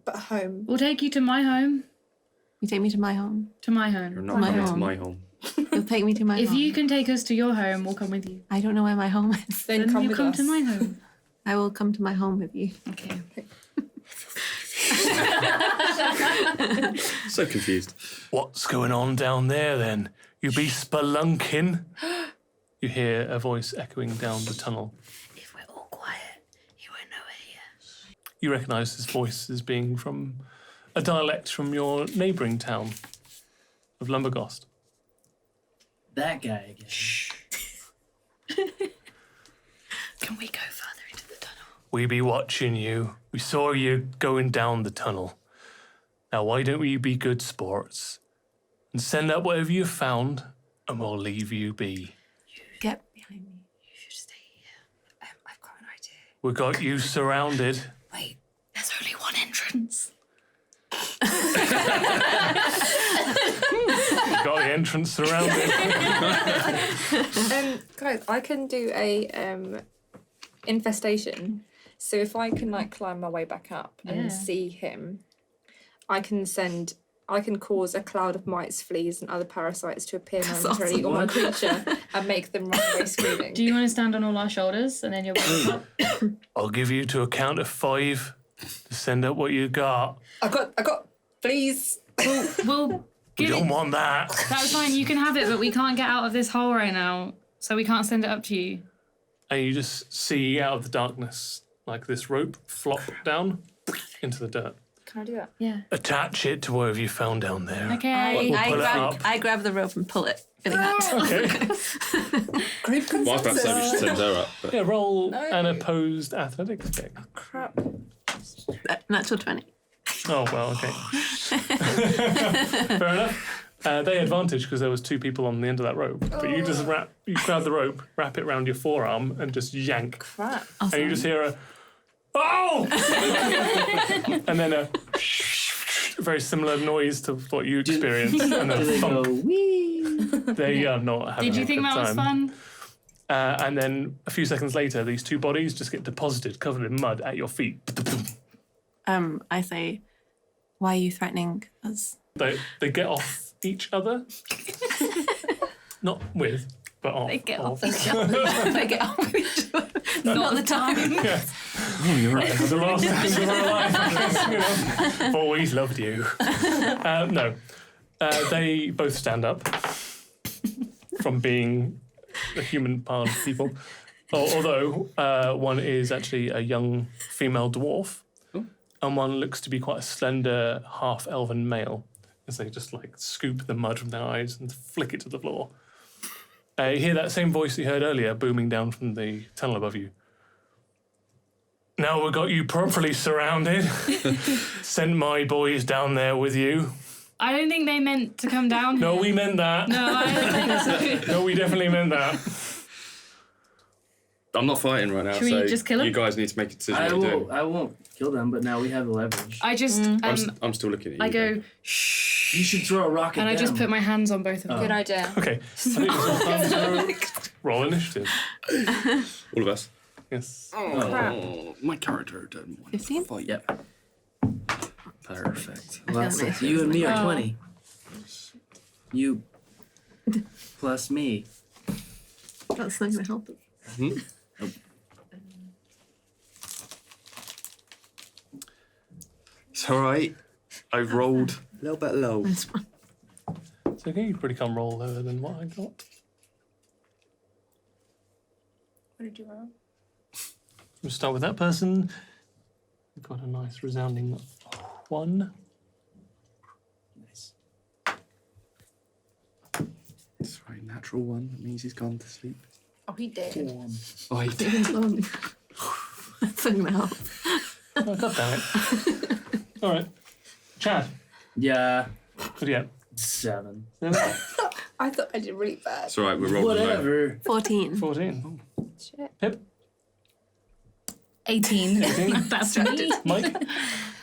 But home. We'll take you to my home. You take me to my home. To my You're home. not My coming to home. my home. You'll take me to my If home. you can take us to your home, we'll come with you. I don't know where my home is. Then come you with come us. to my home. I will come to my home with you. Okay. So confused. What's going on down there then? You be spelunking? You hear a voice echoing down the tunnel. If we're all quiet, you won't know we're here. You recognise this voice as being from a dialect from your neighbouring town of Lumbergost. That guy again. Can we go further into the tunnel? We be watching you. We saw you going down the tunnel. Now why don't we be good sports and send up whatever you found and we'll leave you be. Get behind me. You should stay here. I've got an idea. We got you surrounded. Wait, there's only one entrance. We got the entrance surrounded. Guys, I can do a infestation. So if I can like climb my way back up Yeah. and see him, I can cause a cloud of mites, fleas, and other parasites to appear That's momentarily on my awesome. creature and make them run away screaming. Do you want to stand on all our shoulders and then you'll go up? I'll give you to a count of 5 to send up what you got. I got fleas. We'll We give don't it. want that. That's fine, you can have it, but we can't get out of this hole right now, so we can't send it up to you. And you just see out of the darkness like this rope flop down into the dirt. Can I do that? Yeah. Attach it to whatever you found down there. Okay. We'll pull it up. I grab the rope and pull it really hard. Okay. Group Well, I was about to say we should consensus. send her up. But Yeah, roll No. an opposed athletics check. Crap. Natural 20. Oh, well, okay. Fair enough. They advantage because there was 2 people on the end of that rope. But you just grab the rope, wrap it around your forearm, and just yank. Crap. And you just hear a, oh! And then a very similar noise to what you experienced. And Do then they go thump. wee? They are not having Did you a think good that was time. fun? And then a few seconds later, these 2 bodies just get deposited, covered in mud, at your feet. I say, why are you threatening us? They get off each other. Not with, but off. They get off of. each other. They get off with each other. Not the time. Yeah. Oh, you're right. The last times of our life, I guess, you know. Always loved you. No. They both stand up from being the human part of people. Although one is actually a young female dwarf, and one looks to be quite a slender half-elven male, as they just like scoop the mud from their eyes and flick it to the floor. You hear that same voice you heard earlier booming down from the tunnel above you. Now we've got you properly surrounded. Send my boys down there with you. I don't think they meant to come down No, here. we meant that. No, I don't think so. No, we definitely meant that. I'm not fighting right now, Should we so just kill him? you guys need to make a decision what you're doing. I won't kill them, but now we have the leverage. I just, I'm still looking at you. I go, Ben. shh. You should throw a rock at And I just them. put my hands on both of them. Good idea. Okay. I think it's time to roll initiative. All of us. Yes. Oh, my character doesn't want 15? to fight. Yep. Perfect. I Well, feel like you and me are Oh. 20. You plus me. That's not going to help us. It's alright. I've rolled a little bit low. This one. It's okay, you probably can't roll lower than what I got. What did you roll? We'll start with that person. We've got a nice resounding 1. Nice. It's right, natural 1. That means he's gone to sleep. Oh, he did. Oh, he did. Even long. That's not going to help. Oh, God damn it. All right. Chad, Yeah. what do you get? 7. I thought I did really bad. It's alright, we're rolling low. Whatever. 14. 14. Shit. Pip, 18. 18. That's me. Mike,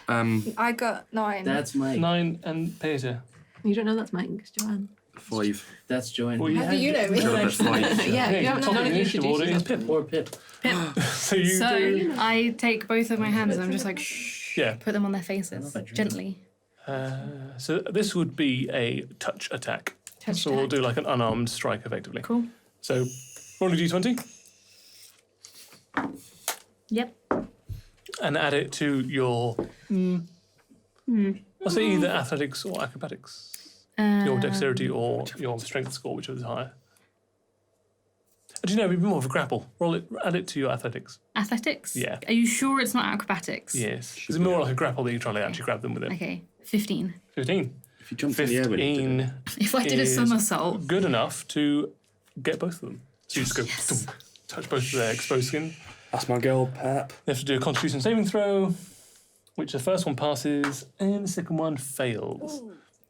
I got 9. That's Mike. 9, and Peter. You don't know that's mine, because Joanne. 5. That's Joanne. Well, How do you know me? You're at 5. Yeah, you haven't top none of of the you initiative order is Pip. Or Pip. So you So do. I take both of my hands and I'm just like, shh. Yeah. Put them on their faces, gently. So this would be a touch attack. Touch So we'll attack. do like an unarmed strike effectively. Cool. So roll a d20 Yep. and add it to your. I'll say either athletics or acrobatics. Your dexterity or your strength score, whichever is higher. Do you know, it'd be more of a grapple. Roll it, add it to your athletics. Athletics? Yeah. Are you sure it's not acrobatics? Yes. It's more like a grapple that you try to actually grab them with it. Okay. 15. 15. If you jumped in the air when you did it. 15 If I did a is somersault. good enough to get both of them. So you just go thump, touch both of their exposed skin. That's my girl, Pap. They have to do a Constitution saving throw, which the first one passes and the second one fails.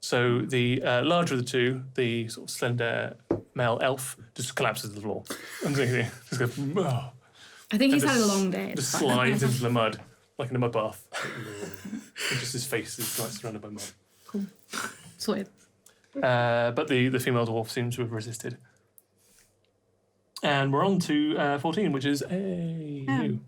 So the larger of the two, the sort of slender male elf, just collapses to the floor. And just goes, oh, I think he's and had a just- long day. just It's fine. slides into the mud, like in a mud bath. And just his face is like surrounded by mud. Sorted. But the female dwarf seems to have resisted. And we're on to 14, which is you.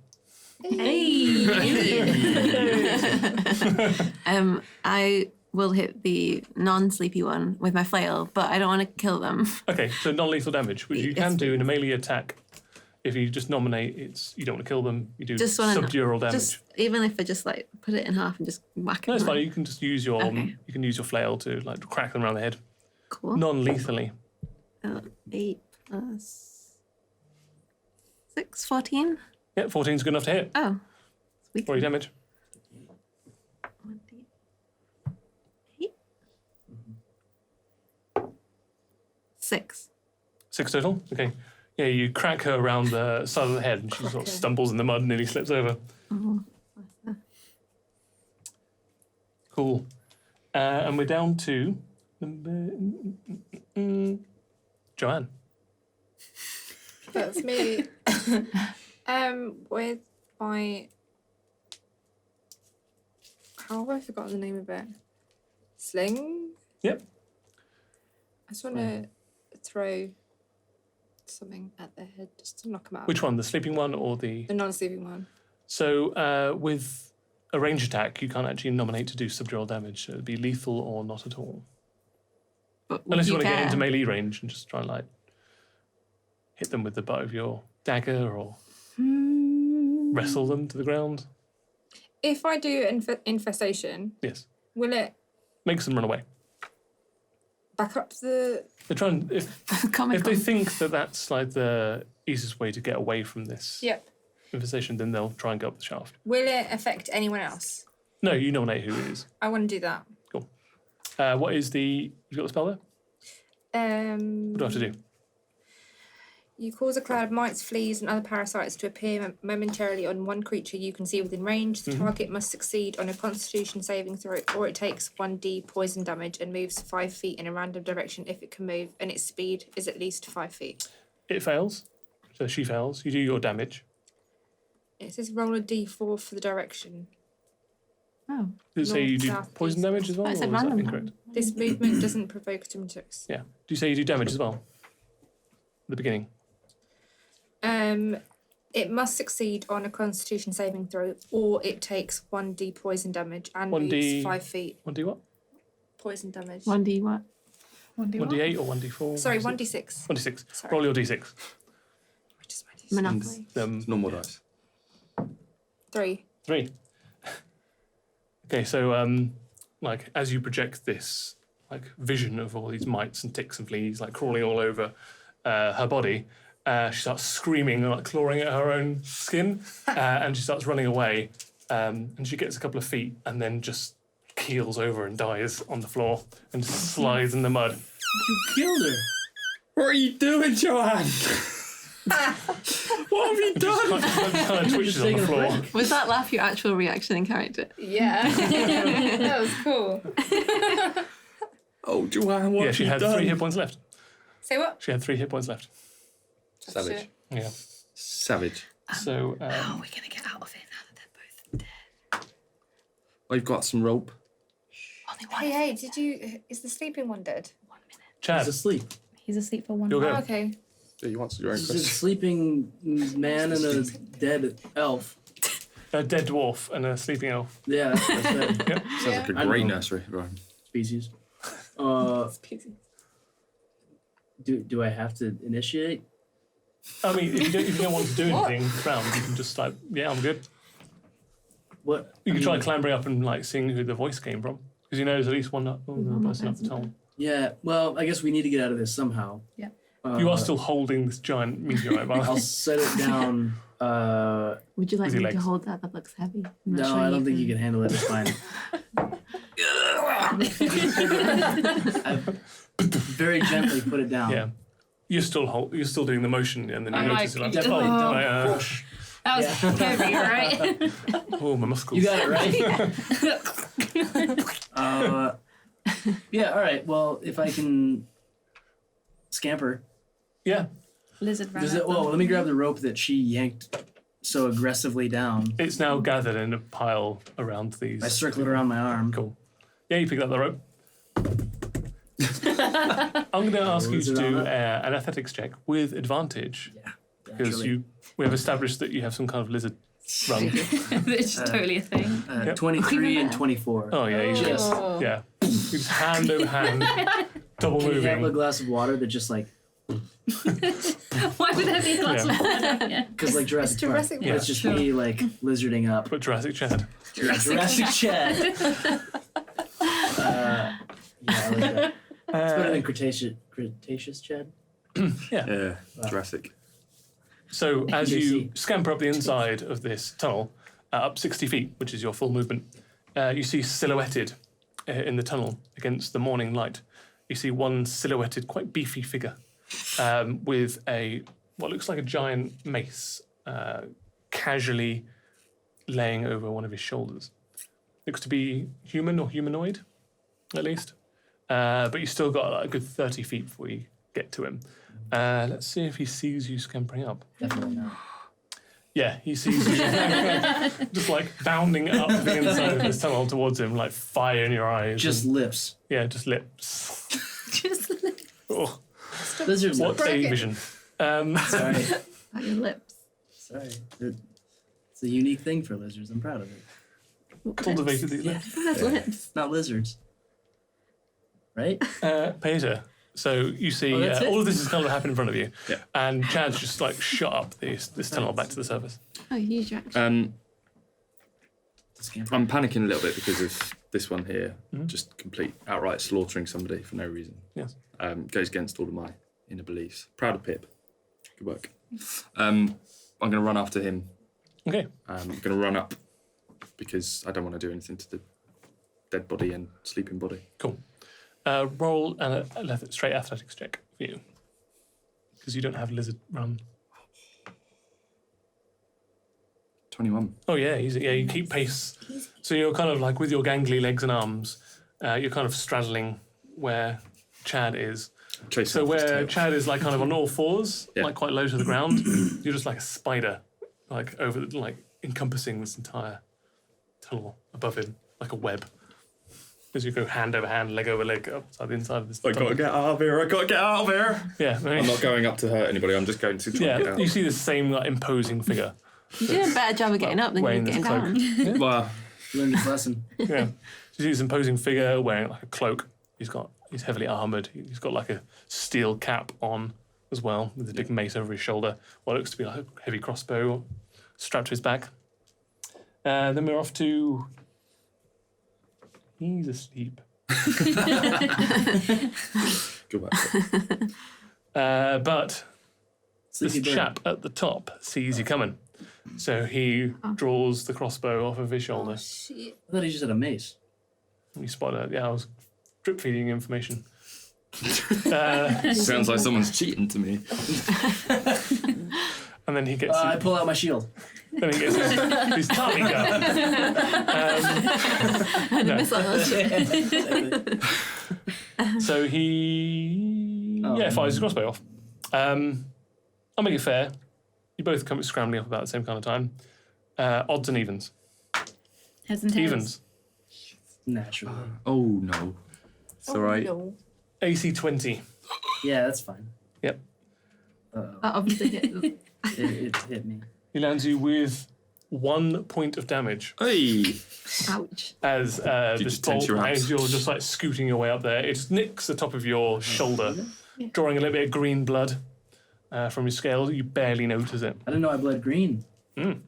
I will hit the non-sleepy one with my flail, but I don't want to kill them. Okay, so non-lethal damage, which you Yes, can do in a melee attack. If you just nominate, you don't want to kill them. You do Just wanna subdural damage. Just even if I just like put it in half and just whack it. No, it's fine. You can just use your Okay. you can use your flail to like crack them around the head, Cool. non-lethally. 8 plus 6, 14. Yeah, 14 is good enough to hit. Oh, sweet. 40 damage. 8. 6. 6 total. Okay. Yeah, you crack her around the side of the head, and she sort of stumbles in the mud and nearly slips over. Oh, Cool. And we're down to Joanne. That's me. With my. How have I forgotten the name of it? Sling? Yep. I just want to throw something at their head just to knock them out. Which one, the sleeping one or the... The non-sleeping one. So with a range attack, you can't actually nominate to do subdural damage. So it'd be lethal or not at all. But Unless you would want to get into care? melee range and just try and like hit them with the butt of your dagger or wrestle them to the ground. If I do infestation, Yes. will it Makes them run away. back up the... They try and if Comic they Con. think that that's like the easiest way to get away from this Yep. infestation, then they'll try and go up the shaft. Will it affect anyone else? No, you nominate who it is. I want to do that. What is the... You got the spell there? What do I have to do? You cause a cloud of mites, fleas, and other parasites to appear momentarily on one creature you can see within range. The target must succeed on a Constitution saving throw, or it takes 1d poison damage and moves 5 feet in a random direction if it can move, and its speed is at least 5 feet. It fails. So she fails. You do your damage. It says roll a d4 for the direction. Oh. Does it say you do North, south, poison east, damage as well? I Or is said that random. incorrect? This movement doesn't provoke stimulus. Yeah. Do you say you do damage as well? At the beginning. It must succeed on a Constitution saving throw, or it takes 1d poison damage and 1d moves 5 feet. 1d what? Poison damage. 1d what? 1d8 or 1d4? Sorry, 1d6. 1d6. Sorry. Roll your d6. Which is my d6? Monopoly. It's normal dice. 3. 3. Okay, so like as you project this like vision of all these mites and ticks and fleas like crawling all over her body, she starts screaming and like clawing at her own skin, and she starts running away, and she gets a couple of feet and then just keels over and dies on the floor and just slides in the mud. You killed her. What are you doing, Joanne? What have you Just done? kind of twitches on the taking a floor. break. Was that laugh your actual reaction in character? Yeah. That was cool. Oh, Joanne, what Yeah, have she you had done? 3 hit points left. Say what? She had 3 hit points left. Savage. Yeah. Savage. So How are we going to get out of it now that they're both dead? I've got some rope. Only one. Hey, did you... Is the sleeping one dead? 1 minute. Chad, He's asleep. He's asleep for 1 You'll minute. go. Oh, okay. Yeah, you answered your own This is a question. sleeping man and a dead elf. a dead dwarf and a sleeping elf. Yeah, that's right. Yep. Sounds like a I great know. nursery. Right. Species. Do I have to initiate? I mean, if you don't want to do anything round, you can just like, yeah, I'm good. What? You I can try mean, clambering up and like seeing who the voice came from, because you know there's at least one other person up the tunnel. Yeah. Well, I guess we need to get out of this somehow. Yeah. You are still holding this giant meteorite, by the I'll way. set it down. Would you like With me your to legs. hold that? That looks heavy. I'm not No, sure I don't think you can handle it. It's fine. I very gently put it down. Yeah, you're still doing the motion, and then you I'm notice like, you're like, definitely oh. like, That was heavy, right? oh, my muscles. You got it right. Yeah. All right. Well, if I can scamper. Yeah, Lizard ran Does it? up Well, them. let me grab the rope that she yanked so aggressively down. it's now gathered in a pile around these. I circle it around my arm. Cool. Yeah, you pick up the rope. I'm going to ask you Is to it do on an athletics check with advantage, because Naturally. we have established that you have some kind of lizard rung. It's totally a thing. Yep. 23 and 24. Oh yeah, you Just- Oh. yeah. You just hand over hand, double Can you have a moving. glass of water that just like, Why would there be a glass of water? Yeah. because like Jurassic Park. Jurassic Yeah, it's just me like lizarding up. But Jurassic Chad. Jurassic Chad. Yeah, I like that. It's better than Cretaceous Chad. Yeah, Jurassic. So as you JC. scamper up the inside of this tunnel, up 60 feet, which is your full movement, you see silhouetted in the tunnel against the morning light. You see one silhouetted, quite beefy figure with what looks like a giant mace casually laying over one of his shoulders. Looks to be human or humanoid, at least. but you still got like a good 30 feet before you get to him. Let's see if he sees you scampering up. Definitely not. Yeah, he sees you just like bounding up the inside of this tunnel towards him, like fire in your eyes. Just and, lips. yeah, just lips. Just like, Oh, Lizard what lips. a vision. Sorry. About your lips. Sorry. It's a unique thing for lizards. I'm proud of it. Cultivated these Yeah. lips. Who has lips? Not lizards. Right? Peter, so you see Oh, that's it? all of this is kind of happening in front of you. Yeah. And Chad's just like shot up this tunnel back to the surface. Oh, huge action. Scamper. I'm panicking a little bit because of this one here, Mhm. just complete outright slaughtering somebody for no reason. Yes. Goes against all of my inner beliefs. Proud of Pip. Good work. I'm going to run after him. Okay. I'm going to run up because I don't want to do anything to the dead body and sleeping body. Cool. Roll a straight athletics check for you. Because you don't have lizard run. 21. Oh yeah, easy. Yeah, you keep pace. So you're kind of like with your gangly legs and arms, you're kind of straddling where Chad is. Chase So off his where tail. Chad is like kind of on all fours, Yeah. like quite low to the ground, you're just like a spider, like over, like encompassing this entire tunnel above him, like a web. As you go hand over hand, leg over leg, upside the inside of this I tunnel. gotta get out of here. I gotta get out of here. Yeah, I'm not going up to hurt anybody. I'm just going to try and get yeah. out. You see the same like imposing figure. You did a better job of getting up than you wearing did this getting cloak. down. Well, Learned his lesson. Yeah. You see this imposing figure wearing like a cloak. He's heavily armoured. He's got like a steel cap on as well, with a big mace over his shoulder. What looks to be like a heavy crossbow strapped to his back. Then we're off to. He's asleep. good work. But Sleepy this bird. chap at the top sees you coming. So he draws the crossbow off of his shoulder. Shit. I thought he just had a mace. You spot it. Yeah, I was drip feeding you information. Sounds like someone's cheating to me. And then he gets I pull out my shield. then he gets his target gun. No. So he fires his crossbow off. I'll make it fair. You both come scrambling up about the same kind of time. Odds and evens. heads and tails. Evens. Naturally. Oh no. It's alright. No. AC 20. Yeah, that's fine. Yep. Uh-oh. That obviously hit. It hit me. He lands you with 1 point of damage Hey. Ouch. as this just bolt, tense your abs? as you're just like scooting your way up there. It nicks the top of your shoulder, drawing a little bit of green blood from your scales. You barely notice it. I didn't know I bled green. Like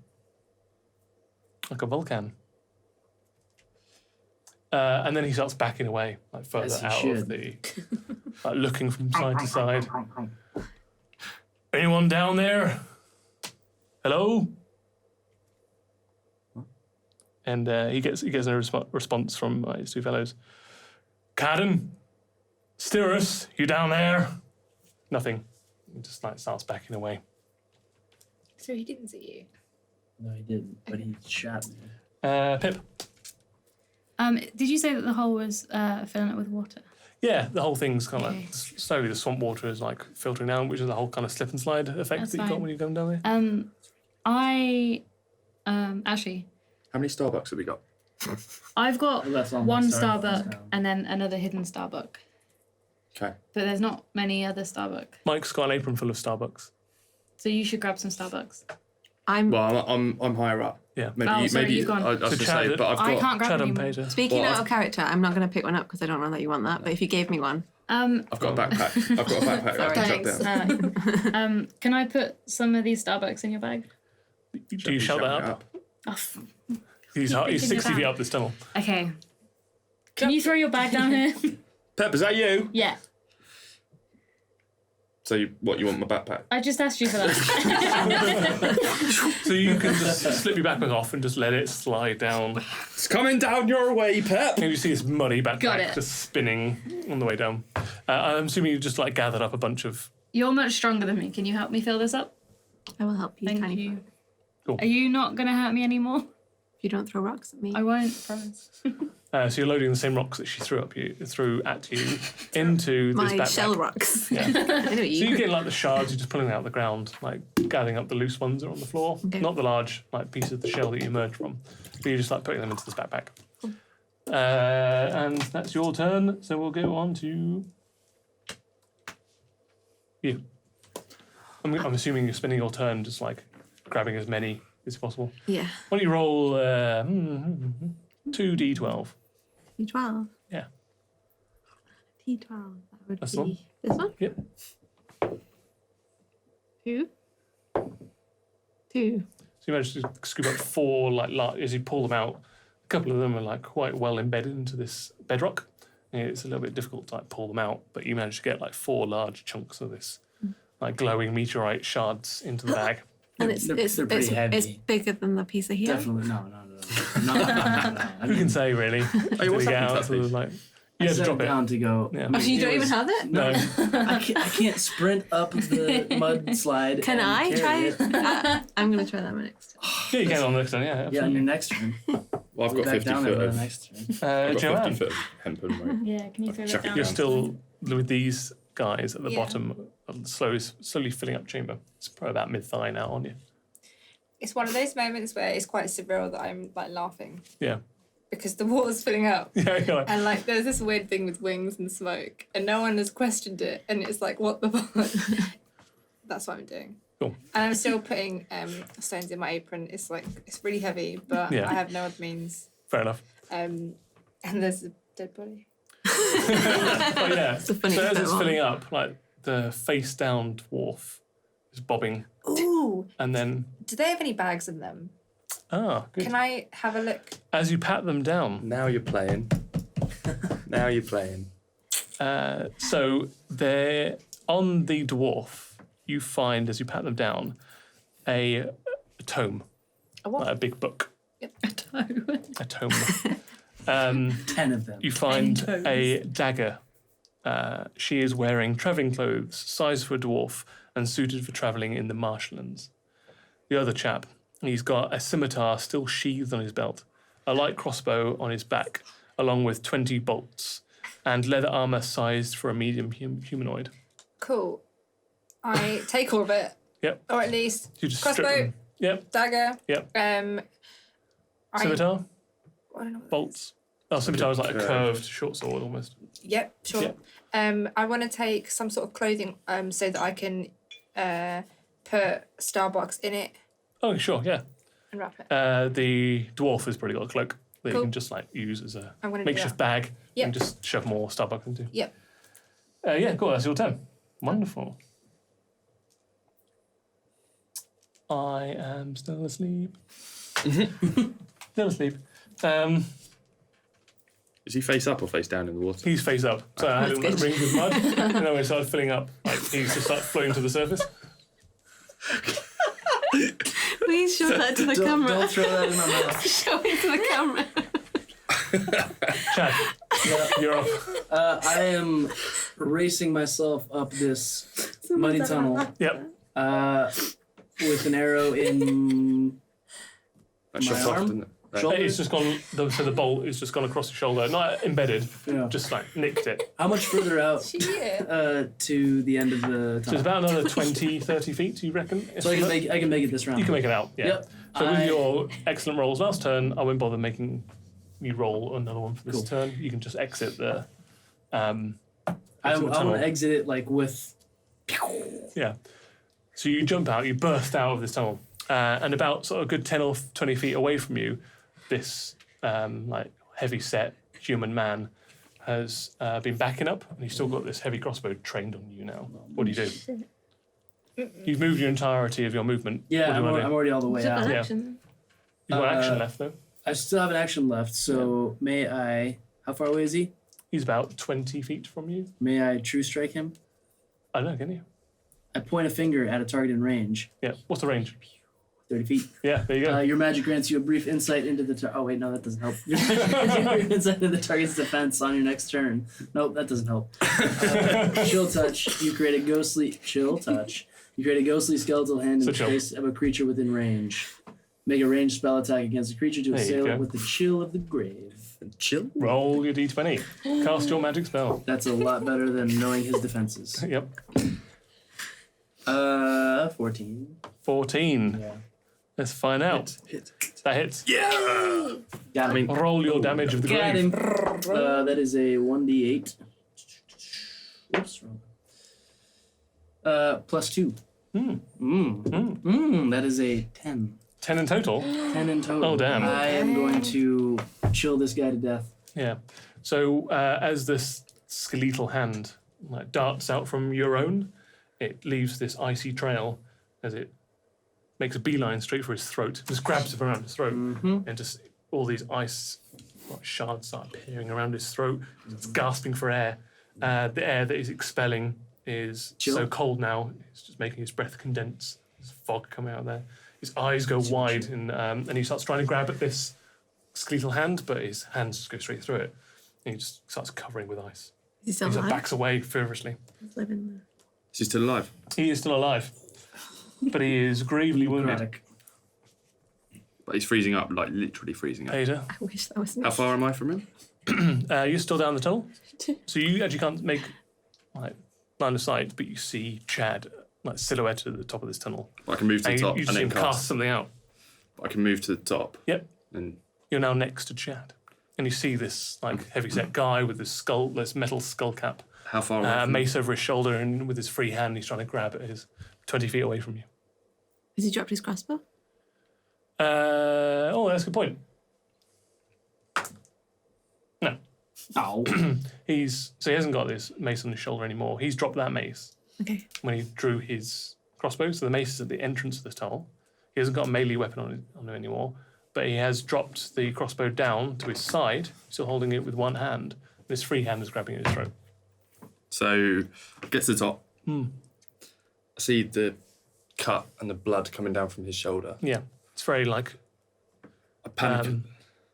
a volcan. And then he starts backing away, like further As he out of should. the, like looking from side to side. Anyone down there? Hello? And he gets no response from his two fellows. Cadden, Styrus, you down there? Nothing. He just like starts backing away. So he didn't see you. No, he didn't, but he shot me. Pip. Did you say that the hole was filling up with water? Yeah, the whole thing's kind of Okay. like slowly the swamp water is like filtering down, which is the whole kind of slip and slide effect That's that you got fine. when you come down there. Actually, How many Starbucks have we got? I've got I left on one my Starbuck down. and then another hidden Starbuck, Okay. but there's not many other Starbuck. Mike's got an apron full of Starbucks. So you should grab some Starbucks. I'm Well, I'm higher up. Yeah. Maybe, Oh, sorry, maybe you've gone. I was So going to Chad- say, but I've I got. can't grab Chad any and more. Peter. speaking Well, out I've- of character. I'm not going to pick one up because I don't know that you want that. But if you gave me one, I've got a backpack. I've got a backpack. I can Thanks. chuck down. Can I put some of these Starbucks in your bag? Do you shout that up? Oh, f- He's Picking 60 it feet up. up this tunnel. okay. Can you throw your bag down here? Pep, is that you? Yeah, So you want my backpack? I just asked you for that. So you can just slip your backpack off and just let it slide down. It's coming down your way, Pep. And you see this muddy Got backpack it. just spinning on the way down. I'm assuming you just like gathered up a bunch of. You're much stronger than me. Can you help me fill this up? I will help you. Thank tiny you. Cool. Are you not going to hurt me anymore? you don't throw rocks at me. I won't, promise. So you're loading the same rocks that she threw at you into this My backpack. shell rocks. Yeah. I know what So you you get like the shards, you're just pulling them out of the ground, like gathering up the loose ones that are on the floor, Okay. not the large like pieces of the shell that you emerged from. But you're just like putting them into this backpack. And that's your turn. So we'll go on to you. I'm assuming you're spending your turn just like grabbing as many as possible. Yeah. Why don't you roll 2d12? D12. Yeah. D12. That would That's be the one? this one? Yep. 2. 2. So you manage to scoop up 4, like as you pull them out, a couple of them are like quite well embedded into this bedrock. And it's a little bit difficult to like pull them out, but you manage to get like 4 large chunks of this like glowing meteorite shards into the bag. And it's They're pretty heavy. It's bigger than the piece of here. Definitely no. Who can say really? Hey, what's To get happened to out that to the, piece? like, I you had to set drop it it. down to go. Yeah. Oh, so you It don't even was- have it? No. I can't sprint up the mudslide. Can and I carry try? it. I'm going to try that one next. Yeah, you can on the next one, yeah. Yeah, on Absolutely. your next turn. Well, I've Be got back 50 down there foot by the of next turn. I've got 50 Joanne, foot of hempen rope. Yeah, can you throw Chuck that it down? you're still with these guys at the Yeah. bottom of the slowly filling up chamber. It's probably about mid-thigh now on you. It's one of those moments where it's quite surreal that I'm like laughing Yeah. because the water's filling up. Yeah, you're like, And like there's this weird thing with wings and smoke and no one has questioned it and it's like what the fuck. That's what I'm doing. Cool. And I'm still putting stones in my apron. It's like it's really heavy, but Yeah. I have no other means. fair enough. And there's a dead body. But yeah, It's a funny so as bit it's one. filling up, like the face-down dwarf is bobbing, Ooh, and then do they have any bags in them? good. Can I have a look? As you pat them down, Now you're playing. Now you're playing. so they're on the dwarf. You find as you pat them down a tome, A what? like a big book, A toe. a tome. 10 of them. You find toes. a dagger. She is wearing travelling clothes, size for a dwarf, and suited for travelling in the marshlands. The other chap, he's got a scimitar still sheathed on his belt, a light crossbow on his back, along with 20 bolts, and leather armour sized for a medium humanoid. Cool. I take all of it. Yep. Or at least You just strip crossbow, them. Yep. dagger. Yep. I Scimitar, I don't know what that bolts. Oh, scimitar is like a Curved. curved short sword almost. is. Yep, sure. Yep. I want to take some sort of clothing so that I can put Starbucks in it Oh, sure, yeah. and wrap it. The dwarf has probably got a cloak that you Cool. can just like use as a I'm going to do makeshift that. bag Yep. and just shove more Starbucks into. Yep. Yeah, cool. That's your turn. Wonderful. I am still asleep. Still asleep. Is he face up or face down in the water? He's face up. So I had him That's good. ring with mud. And then when it started filling up, like he's just like floating to the surface. Please show that to the camera. Don't throw that in my mouth. Show it to the camera. Chad, Yeah. you're off. I am racing myself up this muddy tunnel Yep. with an arrow in That shot My off, arm? didn't it? That- shoulder. It's just gone, so the bolt is just gone across the shoulder. Not embedded, Yeah. just like nicked it. How much further out Shit. to the end of the So it's tunnel? about another 20, 30 feet, do you reckon? So I can make it this round. You can make it out, yeah. Yep. So with I- your excellent rolls last turn, I won't bother making you roll another one for this Cool. turn. You can just exit the. I exit the want tunnel. to exit it like with. Yeah. So you jump out, you burst out of this tunnel, and about sort of a good 10 or 20 feet away from you, this like heavy set human man has been backing up, and he's still got this heavy crossbow trained on you now. What do you do? You've moved your entirety of your movement. Yeah, What do I'm, you wanna I'm do? already all the way out. An Yeah. action. You've got action left though. I still have an action left, so may I? How far away is he? He's about 20 feet from you. May I true strike him? I don't know, can you? I point a finger at a target in range, Yeah. What's the range? 30 feet. Yeah, there you go. Your magic grants you a brief insight into the. Oh wait, no, that doesn't help. Your magic grants you a brief insight into the target's defense on your next turn. Nope, that doesn't help. Chill touch. You create a ghostly chill touch. You create a ghostly skeletal hand in So the chill. face of a creature within range. Make a ranged spell attack against a creature to There you assail go. it with the chill of the grave. Chill. Roll your d20. Cast your magic spell. That's a lot better than knowing his defenses. Yep. 14. 14. Yeah. Let's find out. Hit. That hits. Yeah. Got him. Roll your damage of the Got grave. him. That is a 1d8. Oops, wrong. Plus 2. That is a 10. 10 in total. 10 in total. Oh, damn. I am going to chill this guy to death. Yeah. So as this skeletal hand like darts out from your own, it leaves this icy trail as it makes a beeline straight for his throat. Just grabs him around his throat, and just all these ice shards start appearing around his throat. He's gasping for air. The air that he's expelling is Chill. so cold now; it's just making his breath condense. There's fog coming out there. His eyes go wide, and he starts trying to grab at this skeletal hand, but his hands just go straight through it, and he just starts covering with ice. Is he still He alive? backs away feverishly. He's living Is he still alive? He is still alive, but he is gravely wounded. Necrotic. But he's freezing up, like literally freezing up. Peter, I wish that was me. How far am I from him? you're still down the tunnel, so you actually can't make like line of sight, but you see Chad like silhouetted at the top of this tunnel. I can move to And the you top just and see then him cast cast. something out. I can move to the top. Yep. And You're now next to Chad, and you see this like heavy-set guy with this metal skull cap, how far away? a from mace over his shoulder, and with his free hand, he's trying to grab at his 20 feet away from you. Has he dropped his crossbow? Oh, that's a good point. No. Ow. He hasn't got this mace on his shoulder anymore. He's dropped that mace Okay. when he drew his crossbow. So the mace is at the entrance of this tunnel. He hasn't got a melee weapon on him anymore, but he has dropped the crossbow down to his side, still holding it with one hand. And his free hand is grabbing at his throat. So, get to the top. Hmm. I see the cut and the blood coming down from his shoulder. Yeah, it's very like I panic.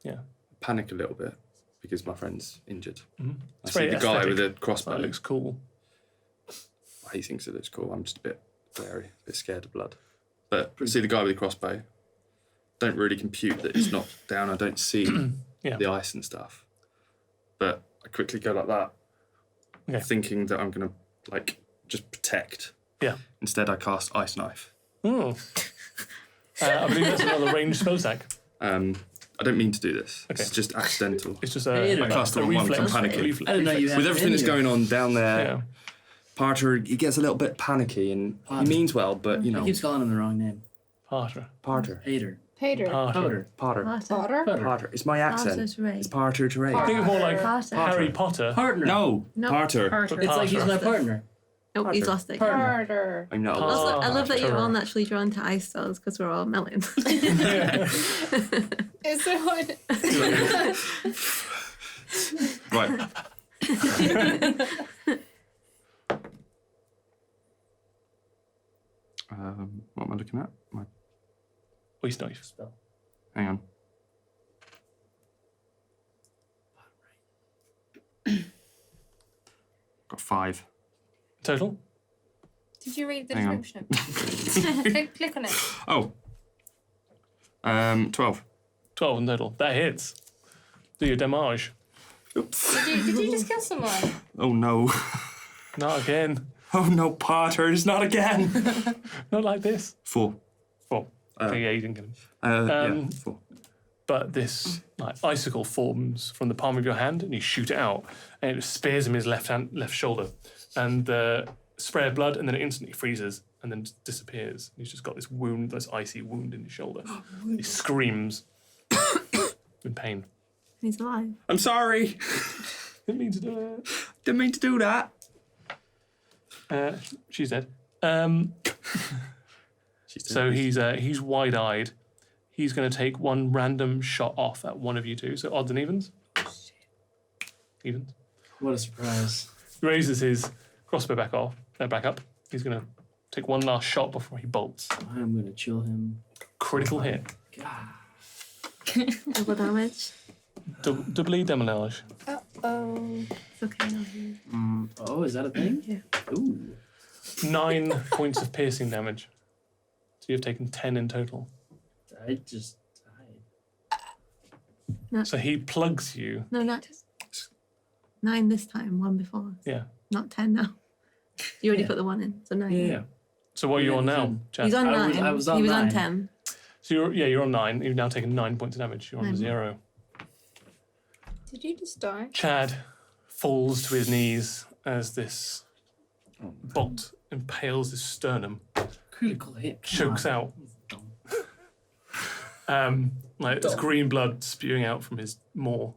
yeah. Panic a little bit because my friend's injured. Mhm. I It's see very the guy aesthetic. with the crossbow. That looks cool. He thinks it looks cool. I'm just a bit wary, a bit scared of blood. But I see the guy with the crossbow. Don't really compute that it's knocked down. I don't see Yeah. the ice and stuff. But I quickly go like that, Okay. thinking that I'm gonna like just protect. Yeah. Instead, I cast ice knife. Oh. I believe that's another ranged spell attack. I don't mean to do this. Okay. It's just accidental. It's just Hey, a, I cast a it on one, 'cause I'm reflex. panicking. I didn't know you had With it everything in that's you. going on down there, Yeah. Parter, he gets a little bit panicky and he means well, but you I know. keeps calling him the wrong name. Parter. Parter. Hater. Pater. Potter. Potter. Potter. Parter. It's my accent. Parter's Ray. It's Parter to Ray. Think of more like Potter. Harry Potter. Partner. No, No. Parter. Parter. It's like he's my partner. Nope, he's Parter. lost it. Partner. Partner. I'm not. Oh, I love that you're all Parter. naturally drawn to ice spells because we're all melting. Is it what? Right. What am I looking at? Waste knife. Spell. Hang on. Got 5. Total? Did you read the Hang on. description? click on it. Oh. 12. 12 in total. That hits. Do your damage. Oops. Did you just kill someone? Oh no. Not again. Oh no, Potters, not again. Not like this. 4. 4. Uh, Okay, yeah, you didn't get him. Yeah, 4. But this like icicle forms from the palm of your hand, and you shoot it out, and it spears him in his left shoulder, and the spray of blood, and then it instantly freezes, and then disappears. He's just got this wound, this icy wound in his shoulder. He screams in pain. He's alive. I'm sorry. Didn't mean to do it. Didn't mean to do that. She's dead. So He's wide-eyed. He's going to take one random shot off at one of you two. So odds and evens. Evens. What a surprise. He raises his crossbow back up. He's going to take one last shot before he bolts. I'm gonna chill him. Critical hit. God. Double damage. Doubly damage. Oh. It's okay. I'll heal. Oh, is that a thing? Yeah. Ooh. 9 points of piercing damage. So you've taken 10 in total. I just died. So he plugs you. No, not 9 this time. 1 before. Yeah. Not 10 now. You already Yeah. put the 1 in, so 9. Yeah. So what are you Yeah, on he's now, on- Chad? He's on I 9. was- I was on he was on 9. 10. So you're on 9. You've now taken 9 points of damage. You're on 9. 0. Did you just die? Chad falls to his knees as this bolt impales his sternum, Critical hit. Come chokes on. out. Dumb. Like there's green blood spewing out from his maw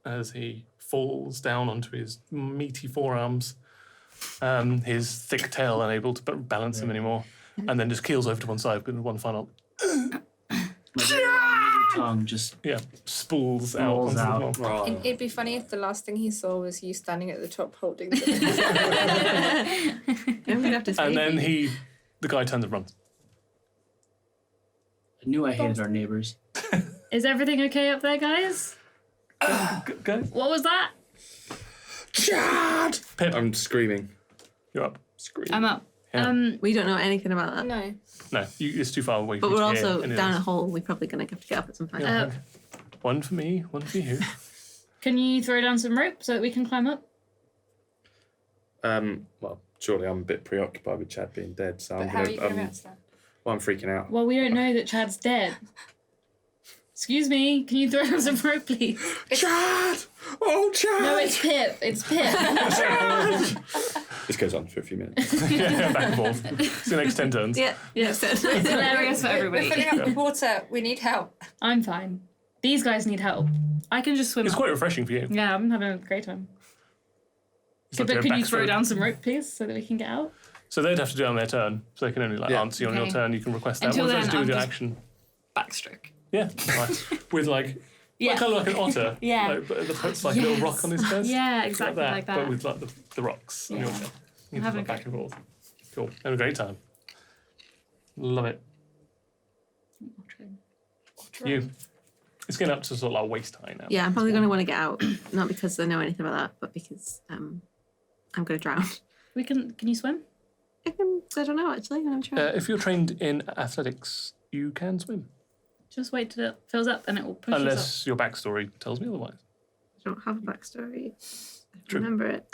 as he falls down onto his meaty forearms. His thick tail unable to balance him anymore, and then just keels over to one side with one final Like, your tongue just spools out onto Spools out. the floor. It'd be funny if the last thing he saw was you standing at the top holding the I'm gonna have to And save then you. the guy turns and runs. I knew I hated our neighbors. Is everything okay up there, guys? Go. What was that? Chad! Pip, I'm screaming. you're up. Screaming. I'm up. Yeah. We don't know anything about that. No. No, it's too far away. But for you we're to hear also any of down a this. hole. We're probably going to have to get up at some point. Yeah. One for me, one for you. Can you throw down some rope so that we can climb up? Well, surely I'm a bit preoccupied with Chad being dead, so But I'm how are gonna. you going to answer that? Well, I'm freaking out. Well, we don't know that Chad's dead. Excuse me, can you throw down some rope, please? Chad! Oh, Chad! No, it's Pip. It's Pip. This goes on for a few minutes. Yeah, back and forth. It's the next 10 turns. Yeah. Yes, it's hilarious for We're everybody. filling up with water. We need help. I'm fine. These guys need help. I can just swim It's up. quite refreshing for you. Yeah, I'm having a great time. It's not But doing can you throw backstroke. down some rope, please, so that we can get out? So they'd have to do it on their turn. So they can only Yeah. answer you on your Okay. turn. You can request that. Until What does then, that do with I'm your just- action? Backstroke. Yeah, nice. With like, Yeah. kind of like an otter. Yeah. Like, but it puts like a little rock on his chest. Yeah, exactly like that. But with like the rocks on your Yeah. turn. You having just a like back and forth. Cool. Have a great time. Love it. You. It's getting up to sort of like waist high now. Yeah, I'm probably going to want to get out. Not because I know anything about that, but because I'm going to drown. Can you swim? I don't know, actually. I'm trying. If you're trained in athletics, you can swim. Just wait till it fills up and it will push us Unless your backstory tells me otherwise. I don't have a backstory. I True. remember it.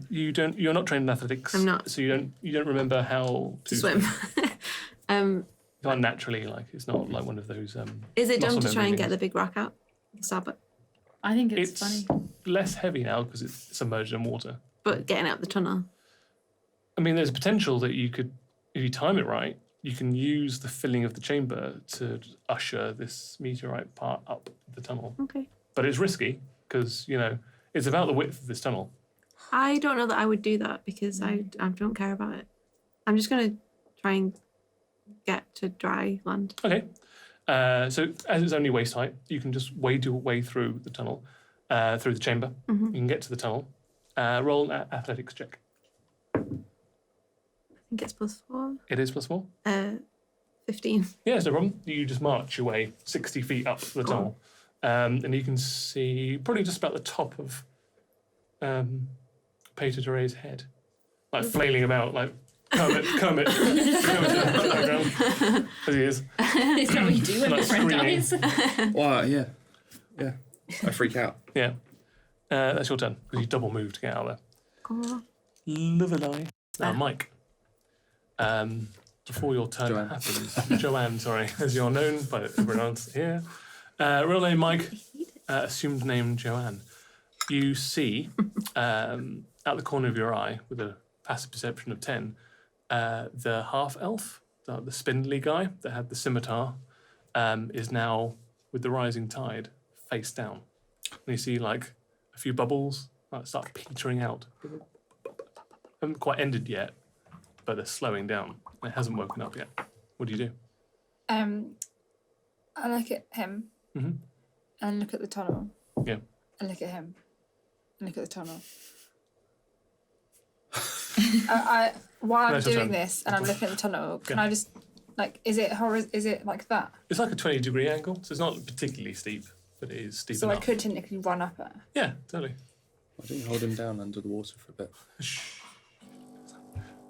You're not trained in athletics. I'm not. So you don't remember how to Swim. You can't naturally, like, it's not like one of those. Is it muscle dumb to try memory and get things. the big rock out? Stab it. I think it's It's funny. less heavy now because it's submerged in water. But getting out the tunnel. I mean, there's potential that you could, if you time it right, you can use the filling of the chamber to usher this meteorite part up the tunnel. Okay. But it's risky because, it's about the width of this tunnel. I don't know that I would do that because I don't care about it. I'm just going to try and get to dry land. Okay. So as it's only waist height, you can just wade your way through the tunnel, through the chamber. Mhm. You can get to the tunnel. Roll an athletics check. I think it's +4. It is +4. 15. Yeah, it's no problem. You just march your way 60 feet up the tunnel. And you can see probably just about the top of Peter Duré's head. Like flailing about, like Kermit in the background. As he is. Is that what you do when Like your friend screaming. dies? Well, yeah. Yeah. I freak out. Yeah. That's your turn, because you double move to get out of Oh. there. Lovely. Now, Mike. Before your turn Joanne. happens, Joanne, sorry, as you're known by everyone else here. Real name Mike, assumed name Joanne. You see, out the corner of your eye, with a passive perception of 10, the half-elf, the spindly guy that had the scimitar, is now, with the rising tide, face down. And you see, like, a few bubbles start petering out. Haven't quite ended yet, but they're slowing down. It hasn't woken up yet. What do you do? I look at him Mhm. and look at the tunnel. Yeah. And look at him and look at the tunnel. While I'm That's your doing turn. this and I'm looking at the tunnel, can Yeah. I just is it like that? It's like a 20-degree angle, so it's not particularly steep, but it is steep So I enough. could technically run up it. Yeah, totally. Why don't you hold him down under the water for a bit?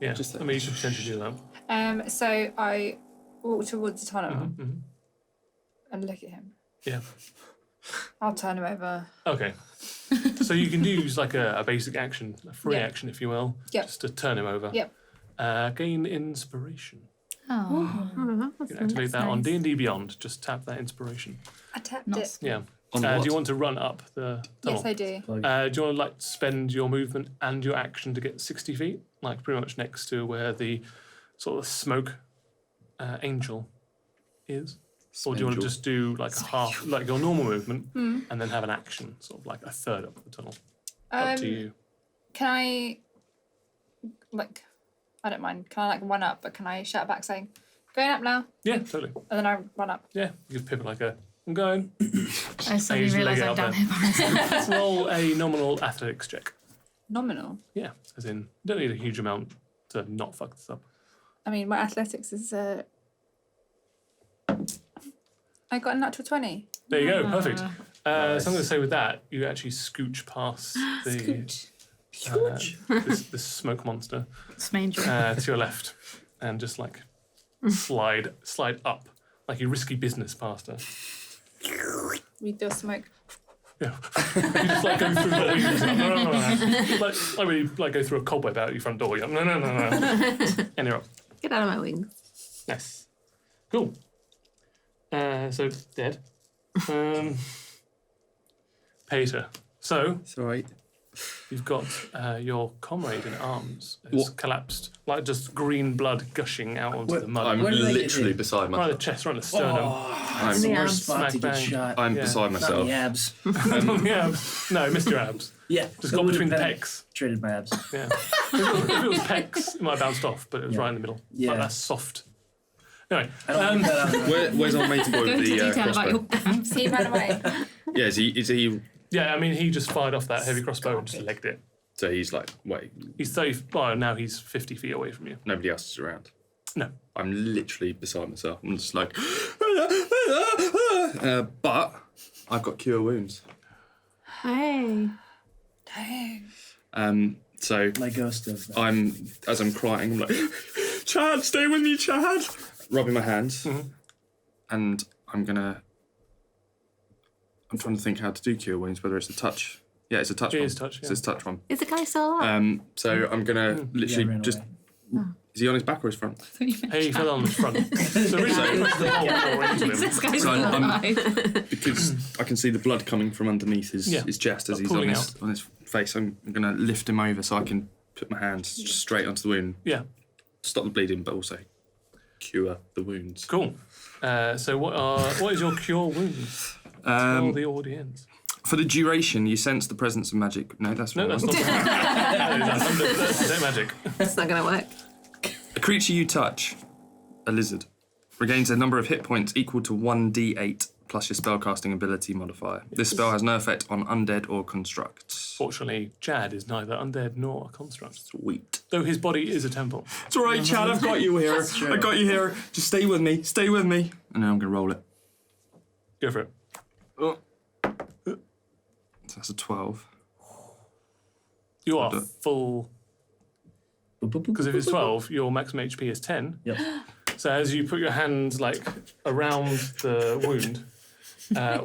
Yeah, Just I mean, you could potentially do that. So I walk towards the tunnel. Mhm. and look at him. Yeah. I'll turn him over. Okay. So you can use like a basic action, a free action, if you will, Yep. just to turn him over. Yep. Gain inspiration. Oh. You can activate that on D&D Beyond. Just tap that inspiration. I tapped Not it. Yeah. On Do what? you want to run up the tunnel? Yes, I do. Do you want to like spend your movement and your action to get 60 feet, like pretty much next to where the sort of smoke angel is, or do you want to just do like a half, like your normal movement, and then have an action, sort of like a third up the tunnel? Up to you. Can I, like, I don't mind. Can I like run up, but can I shout back saying, "Going up now," Yeah, totally. and then I run up? Yeah, you give Pippa like a, I'm going. I suddenly just realise leg it I'm up down there. here by myself. Roll a nominal athletics check. Nominal. Yeah, as in, you don't need a huge amount to not fuck this up. I mean, my athletics is. I got a natural 20. There you go, perfect. Ah. So I'm Nice. going to say with that, you actually scooch past the this smoke monster It's manger. to your left, and just like slide up, like you risky business past her. We do smoke. Yeah, you just like go through the wings, like really like go through a cobweb out your front door. You're like, no, and you're up. Get out of my wings. Nice, cool. So dead. Peter. So It's all right. you've got your comrade in arms has What? collapsed, like just green blood gushing out onto What? the mud. I'm Where did they get literally hit? beside Right myself. at the chest, right at the sternum. Oh, I'm- that's the Yeah. worst spot to Smack get bang. shot. I'm Yeah. beside Not myself. the abs. Yeah, no, missed your abs. Yeah. Just that got would've between the been- pecs. Traded my abs. Yeah. If it was pecs, it might have bounced off, but it was Yeah. right in the middle. Yeah. Like that soft. Anyway, I don't think that out. Where's our mate boy Go with into the detail about your crossbow? abs. He ran away. Yeah, is he? yeah, I mean, he just fired off that heavy crossbow and just legged it. So he's like, wait, He's 30, well, now he's 50 feet away from you. nobody else is around. No. I'm literally beside myself. I'm just like, but I've got cure wounds. Hey. Dang. So My ghost does that. as I'm crying, I'm like, Chad, stay with me, Chad. Rubbing my hands, and I'm trying to think how to do cure wounds. Whether it's a touch. Yeah, it's a touch It one. is touch, It's yeah. a touch one. Is the guy still alive? So I'm gonna literally ran just. away. Is he on his back or his front? He fell on the front. So really, you pushed the bolt door into him. This guy's So I'm- alive. Because I can see the blood coming from underneath his chest as he's on pulling his face. I'm gonna lift him over so I can put my hands straight onto the wound, Yeah, stop the bleeding, but also cure the wounds. cool. So what is your cure wounds? Tell the audience. For the duration, you sense the presence of magic. No, that's No, wrong. that's not. No, that's magic. It's not going to work. A creature you touch, a lizard, regains a number of hit points equal to 1d8 plus your spellcasting ability modifier. This spell has no effect on undead or constructs. Fortunately, Chad is neither undead nor a construct, Sweet. though his body is a temple. It's all right, Chad. I've got you here. true. I got you here. Just stay with me. Stay with me. And then I'm gonna roll it. Go for it. Oh. So that's a 12. You are Hold up. full. Because if it's 12, your maximum HP is 10. Yep. So as you put your hands like around the wound,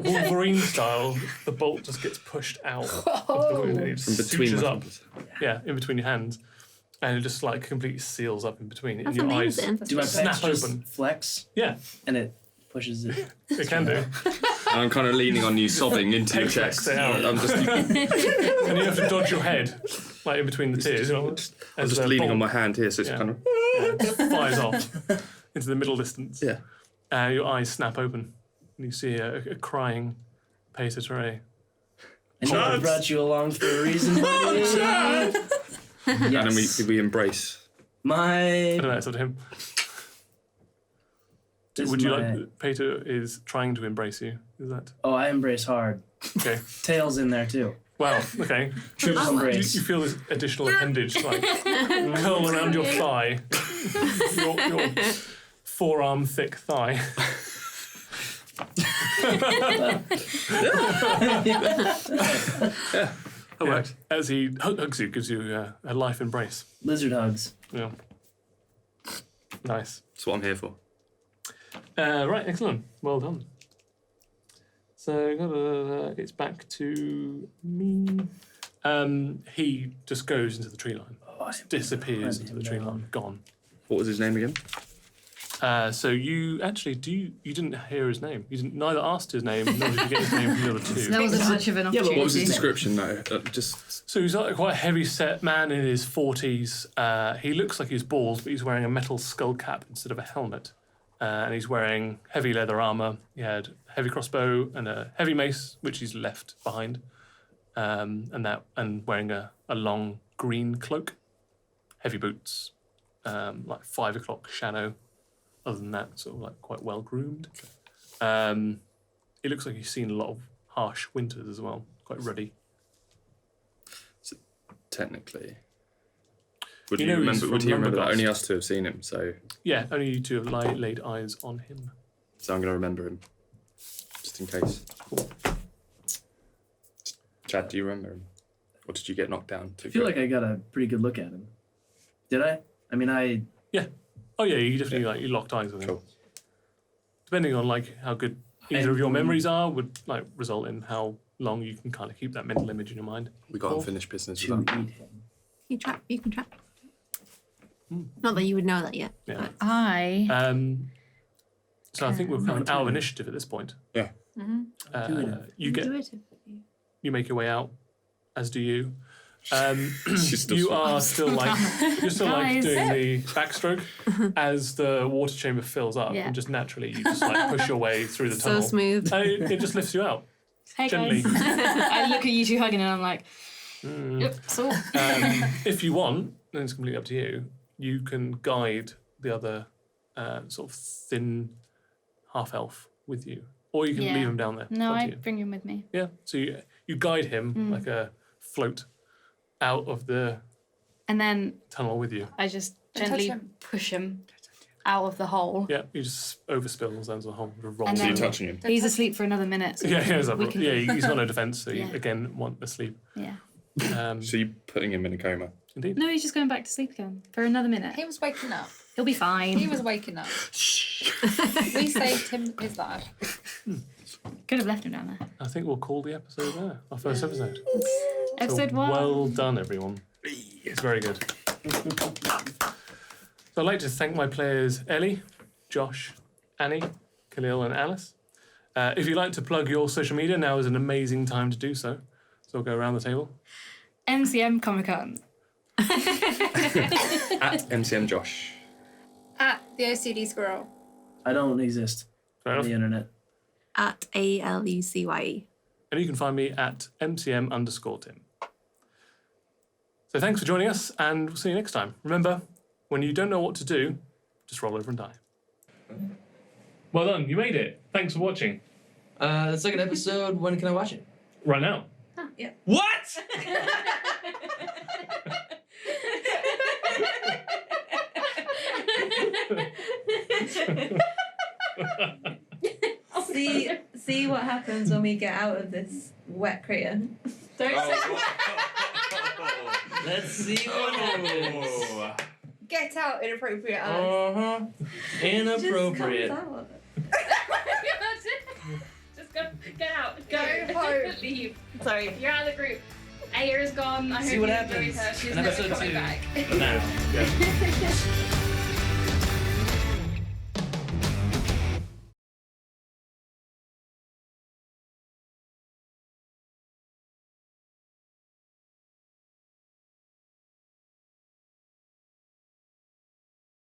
Wolverine style, the bolt just gets pushed out of the wound and it just From between sutures my up. fingers. Yeah, in between your hands. And it just like completely seals up in between. That's and your amazing. Do my Snap pecs just open. flex Yeah, and it pushes it? it can do. And I'm kind of leaning on you, sobbing into your Peg chest. flex it out. I'm just, And you have to dodge your head, like in between the tears. You know, I'm as just the leaning bolt on my hand here, so it's Yeah. kind of. flies off into the middle distance. Yeah. And your eyes snap open. And you see a crying Peter Teray. I know I brought you along for a reason. buddy. And then Yes. we embrace. I My. don't know, it's up to him. this Would you my- like? Peter is trying to embrace you. Is that Oh, I embrace hard. okay? Tails in there too. Wow. Okay. Triple You, embrace. you feel this additional appendage like curl around your thigh, your forearm thick thigh. That works. As he hugs you, gives you a life embrace. Lizard hugs. Yeah. Nice. That's what I'm here for. Right, excellent. Well done. So it's back to me. He just goes into the tree line. Just disappears into the tree line. Gone. What was his name again? So you actually you didn't hear his name. You neither asked his name nor did you get his name from the other two. There wasn't much of an Yeah, but opportunity. What was his description though? So he's like quite a heavy-set man in his 40s. He looks like he's bald, but he's wearing a metal skull cap instead of a helmet. And he's wearing heavy leather armor. He had a heavy crossbow and a heavy mace, which he's left behind. And wearing a long green cloak, heavy boots, like 5 o'clock shadow. Other than that, sort of like quite well groomed. It looks like he's seen a lot of harsh winters as well. Quite ruddy. So, technically, would You you know he's remember? Would from he remember that? Lumbergast. Only us two have seen him, so Yeah, only you two have laid eyes on him. I'm going to remember him, just in case. Chad, do you remember him, or did you get knocked down? I feel like I got a pretty good look at him. Did I? I mean, Oh yeah, you definitely you locked eyes with him. Cool. Depending on like how good either of your memories are, would like result in how long you can kind of keep that mental image in your mind. We got unfinished business to with that. eat him. You can trap. Not that you would know that yet. Yeah. I So I think we're kind of out of initiative at this point. Yeah. You get Do it. you make your way out, as do you. She's still You sweet. are still like you're still like Guys. doing the backstroke as the water chamber fills up, Yeah. and just naturally you just like push your way through the So tunnel. smooth. And it just lifts you out. Hey Gently. guys. I look at you two hugging and I'm like, yep, so. If you want, then it's completely up to you. You can guide the other sort of thin half elf with you, or you can Yeah. leave him down there. No, Up to I you. bring him with me. Yeah. So you guide him like a float out of the And then tunnel with you. I just Don't touch gently him. push him out of the hole. Yeah. You just overspills down the hole, roll. And So you're then- touching him. He's asleep for another minute. So Yeah, we can- he's got no defense, so you Yeah. again want to sleep. Yeah. So you're putting him in a coma. Indeed. No, he's just going back to sleep again for another minute. He was waking up. He'll be fine. He was waking up. We saved him his life. Could have left him down there. I think we'll call the episode there. Our first episode. Episode So 1. well done, everyone. It's very good. So I'd like to thank my players Ellie, Josh, Annie, Khalil, and Alice. If you'd like to plug your social media, now is an amazing time to do so. So we'll go around the table. MCM Comic Con. At MCM Josh. At the OCD squirrel. I don't exist Fair on the enough. internet. At ALUCYE. And you can find me at MCM_Tim. So thanks for joining us, and we'll see you next time. Remember, when you don't know what to do, just roll over and die. Well done, you made it. Thanks for watching. The second episode, when can I watch it? Right now. What? See what happens when we get out of this wet crater. Don't Let's see what happens. Get out, inappropriate eyes. Uh-huh. Inappropriate. Just go, get out, go, Go home. leave. Sorry. You're out of the group. Aya's gone. I See hope what you happens enjoyed her. She's in never episode coming 2. back. Now. Yeah.